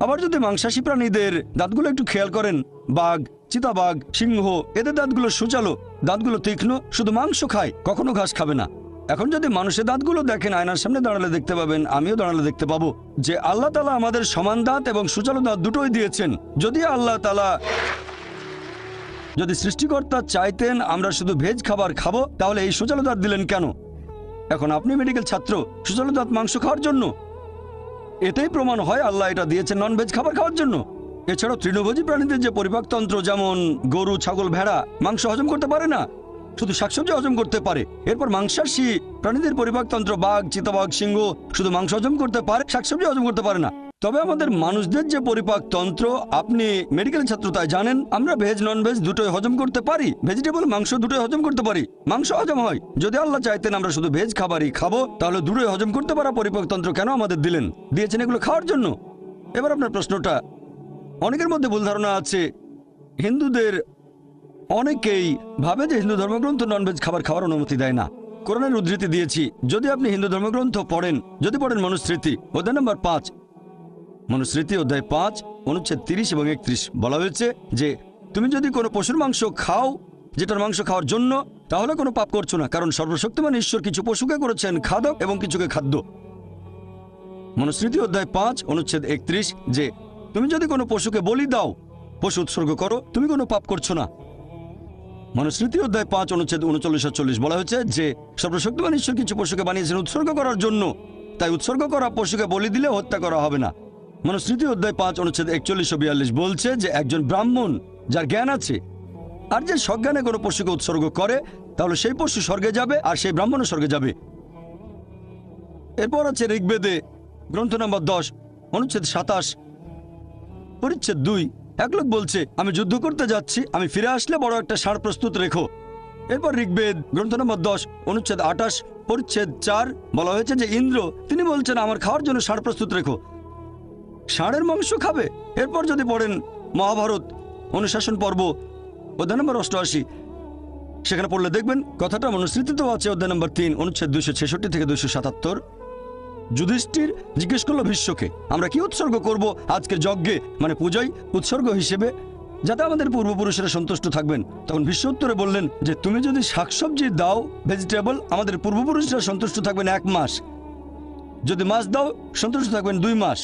আবার যদি মাংসাশী প্রাণীদের দাঁতগুলো একটু খেয়াল করেন, বাঘ, চিতাবাঘ, সিংহ, এদের দাঁতগুলো সুচালো, দাঁতগুলো তীক্ষ্ণ, শুধু মাংস খায়, কখনো ঘাস খাবে না। এখন যদি মানুষের দাঁতগুলো দেখেন, আয়নার সামনে দাঁড়ালে দেখতে পাবেন, আমিও দাঁড়ালে দেখতে পাবো যে আল্লাহ তাআলা আমাদের সমান দাঁত এবং সুচালো দাঁত দুটোই দিয়েছেন। যদি আল্লাহ তাআলা, যদি সৃষ্টিকর্তা চাইতেন আমরা শুধু ভেজ খাবার খাবো, তাহলে এই সুচালো দাঁত দিলেন কেন? এখন আপনি মেডিকেল ছাত্র, সুচালো দাঁত মাংস খাওয়ার জন্য? এটাই প্রমাণ হয় আল্লাহ এটা দিয়েছেন ননভেজ খাবার খাওয়ার জন্য। এছাড়াও তৃণভোজী প্রাণীদের যে পরিপাকতন্ত্র, যেমন গরু, ছাগল, ভেড়া মাংস হজম করতে পারে না, শুধু শাকসবজি হজম করতে পারে। এরপর মাংসাশী প্রাণীদের পরিপাকতন্ত্র, বাঘ, চিতাবাঘ, সিংহ শুধু মাংস হজম করতে পারে, শাকসবজি হজম করতে পারে না। তবে আমাদের মানুষদের যে পরিপাকতন্ত্র, আপনি মেডিকেল ছাত্র তাই জানেন, আমরা ভেজ ননভেজ দুটোই হজম করতে পারি, ভেজিটেবল মাংস দুটোই হজম করতে পারি, মাংস হজম হয়। যদি আল্লাহ চাইতেন আমরা শুধু ভেজ খাবারই খাবো, তাহলে দুটোই হজম করতে পারা পরিপাকতন্ত্র কেন আমাদের দিলেন? দিয়েছেন এগুলো খাওয়ার জন্য। এবার আপনার প্রশ্নটা, অনেকের মধ্যে ভুল ধারণা আছে, হিন্দুদের অনেকেই ভাবে যে হিন্দু ধর্মগ্রন্থ ননভেজ খাবার খাওয়ার অনুমতি দেয় না। কোরআনের উদ্ধৃতি দিয়েছি, যদি আপনি হিন্দু ধর্মগ্রন্থ পড়েন, যদি পড়েন মনুস্মৃতি অধ্যায় নম্বর 5, মনুস্মৃতি অধ্যায় 5 অনুচ্ছেদ 30 এবং 31, বলা হয়েছে যে তুমি যদি কোনো পশুর মাংস খাও যেটার মাংস খাওয়ার জন্য, তাহলে কোনো পাপ করছো না, কারণ সর্বশক্তিমান ঈশ্বর কিছু পশুকে করেছেন খাদক এবং কিছুকে খাদ্য। মনুস্মৃতি অধ্যায় 5 অনুচ্ছেদ 31, যে তুমি যদি কোনো পশুকে বলি দাও, পশু উৎসর্গ করো, তুমি কোনো পাপ করছো না। মনুস্মৃতি অধ্যায় 5 অনুচ্ছেদ 39-40 বলা হয়েছে যে সর্বশক্তিমান ঈশ্বর কিছু পশুকে বানিয়েছেন উৎসর্গ করার জন্য, তাই উৎসর্গ করা পশুকে বলি দিলে হত্যা করা হবে না। মনুস্মৃতি অধ্যায় 5 অনুচ্ছেদ 41-42 বলছে যে একজন ব্রাহ্মণ যার জ্ঞান আছে আর যে সজ্ঞানে কোনো পশুকে উৎসর্গ করে, তাহলে সেই পশু স্বর্গে যাবে আর সেই ব্রাহ্মণও স্বর্গে যাবে। এরপর আছে ঋগ্বেদে গ্রন্থ নম্বর 10 অনুচ্ছেদ 27 পরিচ্ছেদ 2, এক লোক বলছে আমি যুদ্ধ করতে যাচ্ছি, আমি ফিরে আসলে বড় একটা ষাঁড় প্রস্তুত রেখো। এরপর ঋগ্বেদ গ্রন্থ নম্বর 10 অনুচ্ছেদ 28 পরিচ্ছেদ 4 বলা হয়েছে যে ইন্দ্র তিনি বলছেন আমার খাওয়ার জন্য ষাঁড় প্রস্তুত রেখো, ষাঁড়ের মাংস খাবে। এরপর যদি পড়েন মহাভারত অনুশাসন পর্ব অধ্যায় নম্বর 88, সেখানে পড়লে দেখবেন কথাটা মনুস্মৃতিতেও আছে অধ্যায় নম্বর 3 অনুচ্ছেদ 266 থেকে 277। যুধিষ্ঠির জিজ্ঞেস করলো ভীষ্মকে আমরা কি উৎসর্গ করব আজকে যজ্ঞে, মানে পূজায় উৎসর্গ হিসেবে, যাতে আমাদের পূর্বপুরুষেরা সন্তুষ্ট থাকবেন। তখন ভীষ্ম উত্তরে বললেন যে তুমি যদি শাকসবজি দাও, ভেজিটেবল, আমাদের পূর্বপুরুষরা সন্তুষ্ট থাকবেন 1 মাস, যদি মাছ দাও সন্তুষ্ট থাকবেন 2 মাস,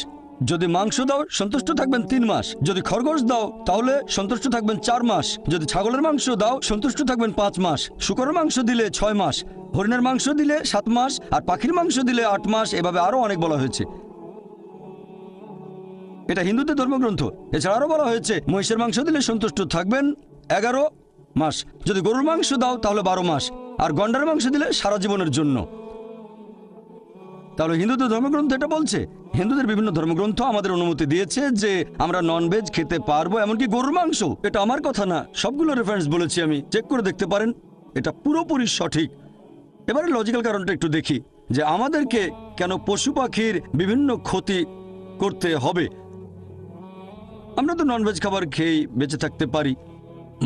যদি মাংস দাও সন্তুষ্ট থাকবেন 3 মাস, যদি খরগোশ দাও তাহলে সন্তুষ্ট থাকবেন 4 মাস, যদি ছাগলের মাংস দাও সন্তুষ্ট থাকবেন 5 মাস, শূকরের মাংস দিলে 6 মাস, হরিণের মাংস দিলে 7 মাস, আর পাখির মাংস দিলে 8 মাস। এভাবে আরো অনেক বলা হয়েছে। এটা হিন্দুদের ধর্মগ্রন্থ। এছাড়া আরো বলা হয়েছে মহিষের মাংস দিলে সন্তুষ্ট থাকবেন 11 মাস, যদি গরুর মাংস দাও তাহলে 12 মাস, আর গন্ডারের মাংস দিলে সারা জীবনের জন্য। তাহলে হিন্দুদের ধর্মগ্রন্থ এটা বলছে। হিন্দুদের বিভিন্ন ধর্মগ্রন্থ আমাদের অনুমতি দিয়েছে যে আমরা ননভেজ খেতে পারবো, এমনকি গরুর মাংস। এটা আমার কথা না, সবগুলো রেফারেন্স বলেছি আমি, চেক করে দেখতে পারেন, এটা পুরোপুরি সঠিক। এবারে লজিক্যাল কারণটা একটু দেখি যে আমাদেরকে কেন পশু পাখির বিভিন্ন ক্ষতি করতে হবে। আমরা তো ননভেজ খাবার খেয়েই বেঁচে থাকতে পারি।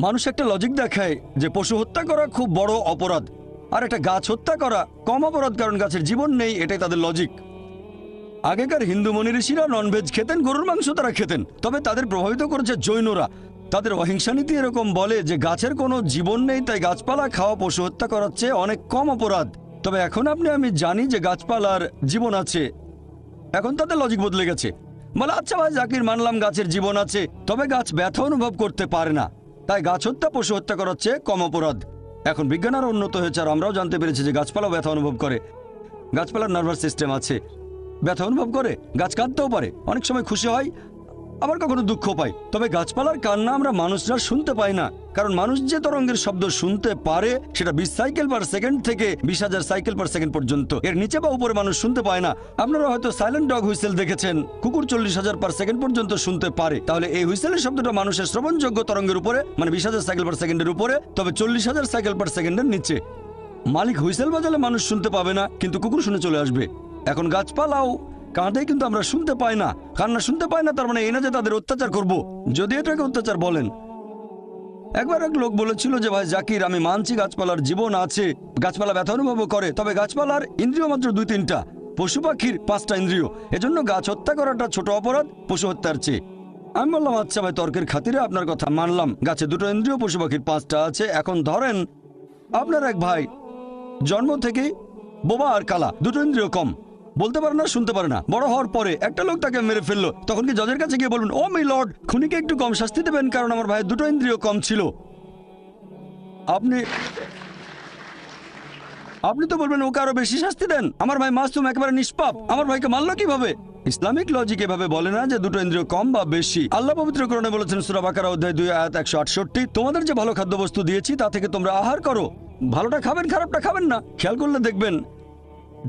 মানুষ একটা লজিক দেখায় যে পশু হত্যা করা খুব বড় অপরাধ, আর একটা গাছ হত্যা করা কম অপরাধ, কারণ গাছের জীবন নেই, এটাই তাদের লজিক। আগেকার হিন্দু মুনি ঋষিরা ননভেজ খেতেন, গরুর মাংস তারা খেতেন, তবে তাদের প্রভাবিত করেছে জৈনরা। তাদের অহিংসা নীতি এরকম বলে যে গাছের কোনো জীবন নেই, তাই গাছপালা খাওয়া পশু হত্যা করার চেয়ে অনেক কম অপরাধ। তবে এখন আমি জানি যে গাছপালার জীবন আছে, এখন তাদের লজিক বদলে গেছে। বলে আচ্ছা ভাই জাকির, মানলাম গাছের জীবন আছে, তবে গাছ ব্যথা অনুভব করতে পারে না, তাই গাছ হত্যা পশু হত্যা করার চেয়ে কম অপরাধ। এখন বিজ্ঞান আরও উন্নত হয়েছে আর আমরাও জানতে পেরেছি যে গাছপালা ব্যথা অনুভব করে। গাছপালার নার্ভাস সিস্টেম আছে, ব্যথা অনুভব করে, গাছ কাঁদতেও পারে, অনেক সময় খুশি হয়, আবার কখনো দুঃখ পাই। তবে গাছপালার কান্না আমরা মানুষরা শুনতে পাই না, কারণ মানুষ যে তরঙ্গের শব্দ শুনতে পারে সেটা 20 সাইকেল পার সেকেন্ড থেকে 20,000 সাইকেল পার সেকেন্ড পর্যন্ত। এর নিচে বা উপরে মানুষ শুনতে পায় না। আপনারা হয়তো সাইলেন্ট ডগ হুইসেল দেখেছেন, কুকুর 40,000 পার সেকেন্ড পর্যন্ত শুনতে পারে। তাহলে এই হুইসেলের শব্দটা মানুষের শ্রবণযোগ্য তরঙ্গের উপরে, মানে 20,000 সাইকেল পার সেকেন্ডের উপরে, তবে 40,000 সাইকেল পার সেকেন্ডের নিচে। মালিক হুইসেল বাজালে মানুষ শুনতে পাবে না, কিন্তু কুকুর শুনে চলে আসবে। এখন গাছপালাও কাঁদে, কিন্তু আমরা শুনতে পাই না। কান্না শুনতে পাই না, তার মানে এই না যে তাদের অত্যাচার করব, যদি এটাকে অত্যাচার বলেন। একবার এক লোক বলেছিল যে ভাই জাকির, আমি মানছি গাছপালার জীবন আছে, গাছপালা ব্যথা অনুভব করে, তবে গাছপালার ইন্দ্রিয় মাত্র 2-3টা, পশু পাখির 5টা ইন্দ্রিয়। এজন্য গাছ হত্যা করাটা ছোট অপরাধ পশু হত্যার চেয়ে। আমি বললাম আচ্ছা ভাই, তর্কের খাতিরে আপনার কথা মানলাম, গাছে 2টো ইন্দ্রিয়, পশু পাখির 5টা আছে। এখন ধরেন আপনার এক ভাই জন্ম থেকেই বোবা আর কালা, 2টো ইন্দ্রিয় কম, বলতে পারে না, শুনতে পারে না। বড় হওয়ার পরে একটা লোক তাকে মেরে ফেললো, তখন কি জজের কাছে গিয়ে বলবেন, ও মাই লর্ড, খুনিকে একটু কম শাস্তি দেবেন কারণ আমার ভাইয়ের 2টো ইন্দ্রিয় কম ছিল? আপনি তো বলবেন ওকে আরো বেশি শাস্তি দেন, আমার ভাই মাসুম, একেবারে নিষ্পাপ, আমার ভাইকে মারলো কিভাবে? ইসলামিক লজিক এভাবে বলে না যে 2টো ইন্দ্রিয় কম বা বেশি। আল্লাহ পবিত্র কোরআনে বলেছেন সূরা বাকারা অধ্যায় 2 আয়াত 168, তোমাদের যে ভালো খাদ্যবস্তু দিয়েছি তা থেকে তোমরা আহার করো, ভালোটা খাবেন, খারাপটা খাবেন না। খেয়াল করলে দেখবেন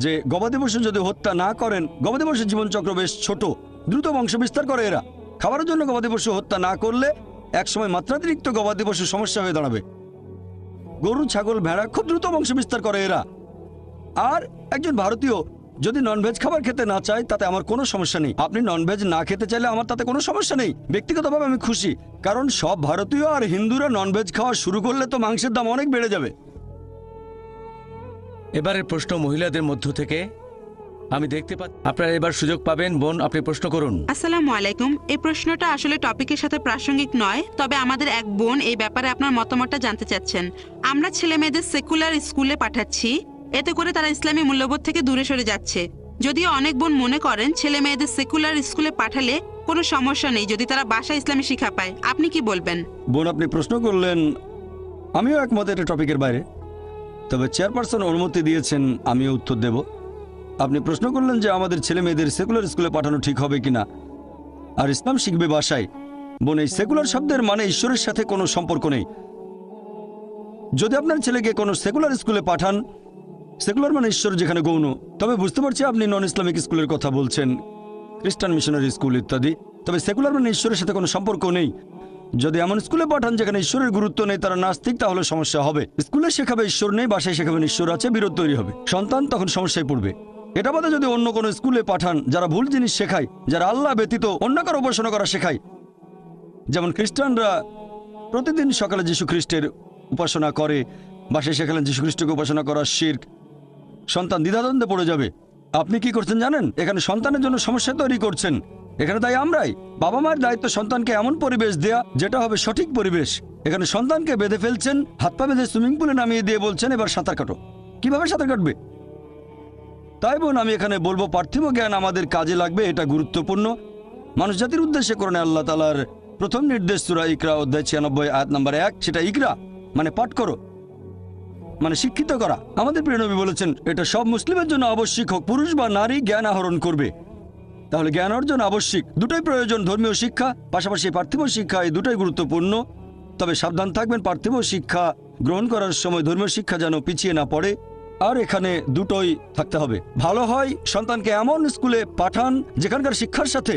যে গবাদি পশু যদি হত্যা না করেন, গবাদি পশুর জীবনচক্র বেশ ছোট, দ্রুত বংশ বিস্তার করে এরা। খাবারের জন্য গবাদি পশু হত্যা না করলে একসময় মাত্রাতিরিক্ত গবাদি পশু সমস্যা হয়ে দাঁড়াবে। গরু, ছাগল, ভেড়া খুব দ্রুত বংশ বিস্তার করে এরা। আর একজন ভারতীয় যদি ননভেজ খাবার খেতে না চায় তাতে আমার কোনো সমস্যা নেই। আপনি ননভেজ না খেতে চাইলে আমার তাতে কোনো সমস্যা নেই, ব্যক্তিগতভাবে আমি খুশি, কারণ সব ভারতীয় আর হিন্দুরা ননভেজ খাওয়া শুরু করলে তো মাংসের দাম অনেক বেড়ে যাবে। এবারের প্রশ্ন মহিলাদের মধ্য থেকে আমি দেখতে পাচ্ছি। আপনারা এবার সুযোগ পাবেন। বোন, আপনি প্রশ্ন করুন। আসসালামু আলাইকুম। এই প্রশ্নটা আসলে টপিকের সাথে প্রাসঙ্গিক নয়, তবে আমাদের এক বোন এই ব্যাপারে আপনার মতামতটা জানতে চাচ্ছেন। আমরা ছেলে মেয়েদের সেকুলার স্কুলে পাঠাচ্ছি, এতে করে তারা ইসলামী মূল্যবোধ থেকে দূরে সরে যাচ্ছে। যদিও অনেক বোন মনে করেন ছেলে মেয়েদের সেকুলার স্কুলে পাঠালে কোনো সমস্যা নেই যদি তারা বাসায় ইসলামী শিক্ষা পায়। আপনি কি বলবেন? বোন, আপনি প্রশ্ন করলেন, আমিও একমত এটা টপিকের বাইরে, তবে চেয়ারপারসন অনুমতি দিয়েছেন, আমিও উত্তর দেব। আপনি প্রশ্ন করলেন যে আমাদের ছেলে মেয়েদের সেকুলার স্কুলে পাঠানো ঠিক হবে কিনা, আর ইসলাম শিখবে বাসায়। বোন, এই সেকুলার শব্দের মানে ঈশ্বরের সাথে কোনো সম্পর্ক নেই। যদি আপনার ছেলেকে কোনো সেকুলার স্কুলে পাঠান, সেকুলার মানে ঈশ্বর যেখানে গৌণ, তবে বুঝতে পারছি আপনি নন ইসলামিক স্কুলের কথা বলছেন, খ্রিস্টান মিশনারি স্কুল ইত্যাদি, তবে সেকুলার মানে ঈশ্বরের সাথে কোনো সম্পর্ক নেই। যদি এমন স্কুলে পাঠান যেখানে ঈশ্বরের গুরুত্ব নেই, তারা নাস্তিক, তাহলে সমস্যা হবে। স্কুলে শেখাবে ঈশ্বর নেই, বাসায় শেখাবেন ঈশ্বর আছে, বিরোধ তৈরি হবে, সন্তান তখন সমস্যায় পড়বে। এটা বাদে যদি অন্য কোনো স্কুলে পাঠান যারা ভুল জিনিস শেখায়, যারা আল্লাহ ব্যতীত অন্য কারো উপাসনা করা শেখায়, যেমন খ্রিস্টানরা প্রতিদিন সকালে যীশু খ্রিস্টের উপাসনা করে, বাসায় শেখালেন যীশু খ্রিস্টকে উপাসনা করা শিরক, সন্তান দ্বিধাদ্বন্দ্বে পড়ে যাবে। আপনি কি করছেন জানেন? এখানে সন্তানের জন্য সমস্যা তৈরি করছেন। এখানে তাই আমরাই, বাবা মায়ের দায়িত্ব সন্তানকে এমন পরিবেশ দেয়া যেটা হবে সঠিক পরিবেশ। এখানে সন্তানকে বেঁধে ফেলছেন, হাত পা বেঁধে সুইমিং পুলে নামিয়ে দিয়ে বলছেন এবার সাঁতার কাটো। কিভাবে সাঁতার কাটবে? তাই বোন, আমি এখানে বলবো পার্থিব জ্ঞান আমাদের কাজে লাগবে, এটা গুরুত্বপূর্ণ। মানুষ জাতির উদ্দেশ্যে কোরআনে আল্লাহ তাআলার প্রথম নির্দেশ সূরা ইকরা অধ্যায় 96 আয়াত নম্বর 1, সেটা ইকরা মানে পাঠ করো, মানে শিক্ষিত করা। আমাদের প্রিয় নবী বলেছেন এটা সব মুসলিমের জন্য আবশ্যিক, হোক পুরুষ বা নারী জ্ঞান আহরণ করবে। তাহলে জ্ঞান অর্জন আবশ্যিক, দুটোই প্রয়োজন, ধর্মীয় শিক্ষা পাশাপাশি পার্থিব শিক্ষা, এই দুটোই গুরুত্বপূর্ণ। তবে সাবধান থাকবেন পার্থিব শিক্ষা গ্রহণ করার সময় ধর্মীয় শিক্ষা যেন পিছিয়ে না পড়ে, আর এখানে দুটোই থাকতে হবে। ভালো হয় সন্তানকে এমন স্কুলে পাঠান যেখানকার শিক্ষার সাথে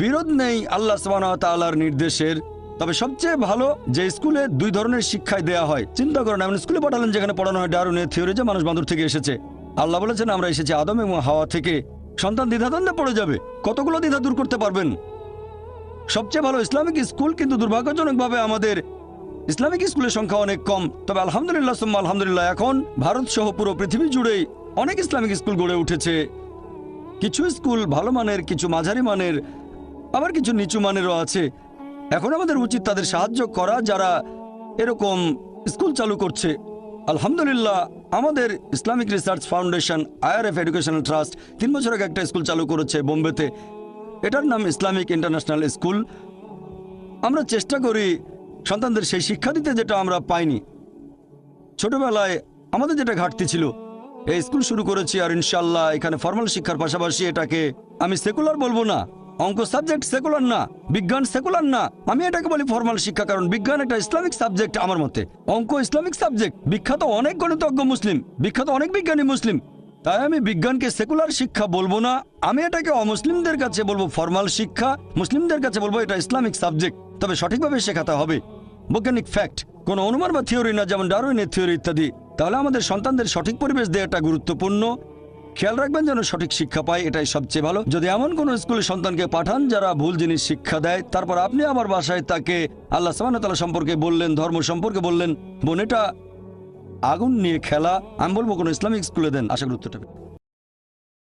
বিরোধ নেই আল্লাহ সুবহানাহু ওয়া তাআলার নির্দেশের। তবে সবচেয়ে ভালো যে স্কুলে 2 ধরনের শিক্ষাই দেয়া হয়। চিন্তা করেন, এমন স্কুলে পাঠালেন যেখানে পড়ানো হয় ডারউইনের থিওরি যে মানুষ বাঁদর থেকে এসেছে। আল্লাহ বলেছেন আমরা এসেছি আদম এবং হাওয়া থেকে। সন্তান দ্বিধাদ্বন্দ্বে পড়ে যাবে। কতগুলো দ্বিধা দূর করতে পারবেন? সবচেয়ে ভালো ইসলামিক স্কুল, কিন্তু দুর্ভাগ্যজনকভাবে আমাদের ইসলামিক স্কুলের সংখ্যা অনেক কম। তবে আলহামদুলিল্লাহ সুম্মা আলহামদুলিল্লাহ, এখন ভারত সহ পুরো পৃথিবী জুড়েই অনেক ইসলামিক স্কুল গড়ে উঠেছে। কিছু স্কুল ভালো মানের, কিছু মাঝারি মানের, আবার কিছু নিচু মানেরও আছে। এখন আমাদের উচিত তাদের সাহায্য করা যারা এরকম স্কুল চালু করছে। আলহামদুলিল্লাহ, আমাদের Islamic research foundation IRF educational trust 3 বছর আগে একটা স্কুল চালু করেছে বোম্বেতে। এটার নাম ইসলামিক ইন্টারন্যাশনাল স্কুল। আমরা চেষ্টা করি সন্তানদের সেই শিক্ষা দিতে যেটা আমরা পাইনি ছোটবেলায়, আমাদের যেটা ঘাটতি ছিল। এই স্কুল শুরু করেছি, আর ইনশাল্লাহ এখানে ফর্মাল শিক্ষার পাশাপাশি এটাকে আমি সেকুলার বলবো না, অঙ্ক সাবজেক্ট সেকুলার না, বিজ্ঞান সেকুলার না। আমি এটাকে বলি ফর্মাল শিক্ষা, কারণ বিজ্ঞান একটা ইসলামিক সাবজেক্ট আমার মতে। অঙ্ক ইসলামিক সাবজেক্ট, বিখ্যাত অনেক গণিতজ্ঞ মুসলিম, বিখ্যাত অনেক বিজ্ঞানী মুসলিম। তাই আমি বিজ্ঞানকে সেকুলার শিক্ষা বলবো না, আমি এটাকে অমুসলিমদের কাছে বলবো ফর্মাল শিক্ষা, মুসলিমদের কাছে বলবো এটা ইসলামিক সাবজেক্ট। তবে সঠিকভাবে শেখাতে হবে, বৈজ্ঞানিক ফ্যাক্ট, কোনো অনুমান বা থিওরি না, যেমন ডারউইনের থিওরি ইত্যাদি। তাহলে আমাদের সন্তানদের সঠিক পরিবেশ দেওয়াটা গুরুত্বপূর্ণ। খেয়াল রাখবেন যেন সঠিক শিক্ষা পায়, এটাই সবচেয়ে ভালো। যদি এমন কোনো স্কুলে সন্তানকে পাঠান যারা ভুল জিনিস শিক্ষা দেয়, তারপর আপনি আমার বাসায় তাকে আল্লাহ সুবহানাহু ওয়া তাআলা সম্পর্কে বললেন, ধর্ম সম্পর্কে বললেন, বোন এটা আগুন নিয়ে খেলা, আমি বলবো কোনো ইসলামিক স্কুলে দেন, আশা করি উত্তরটা পেলেন।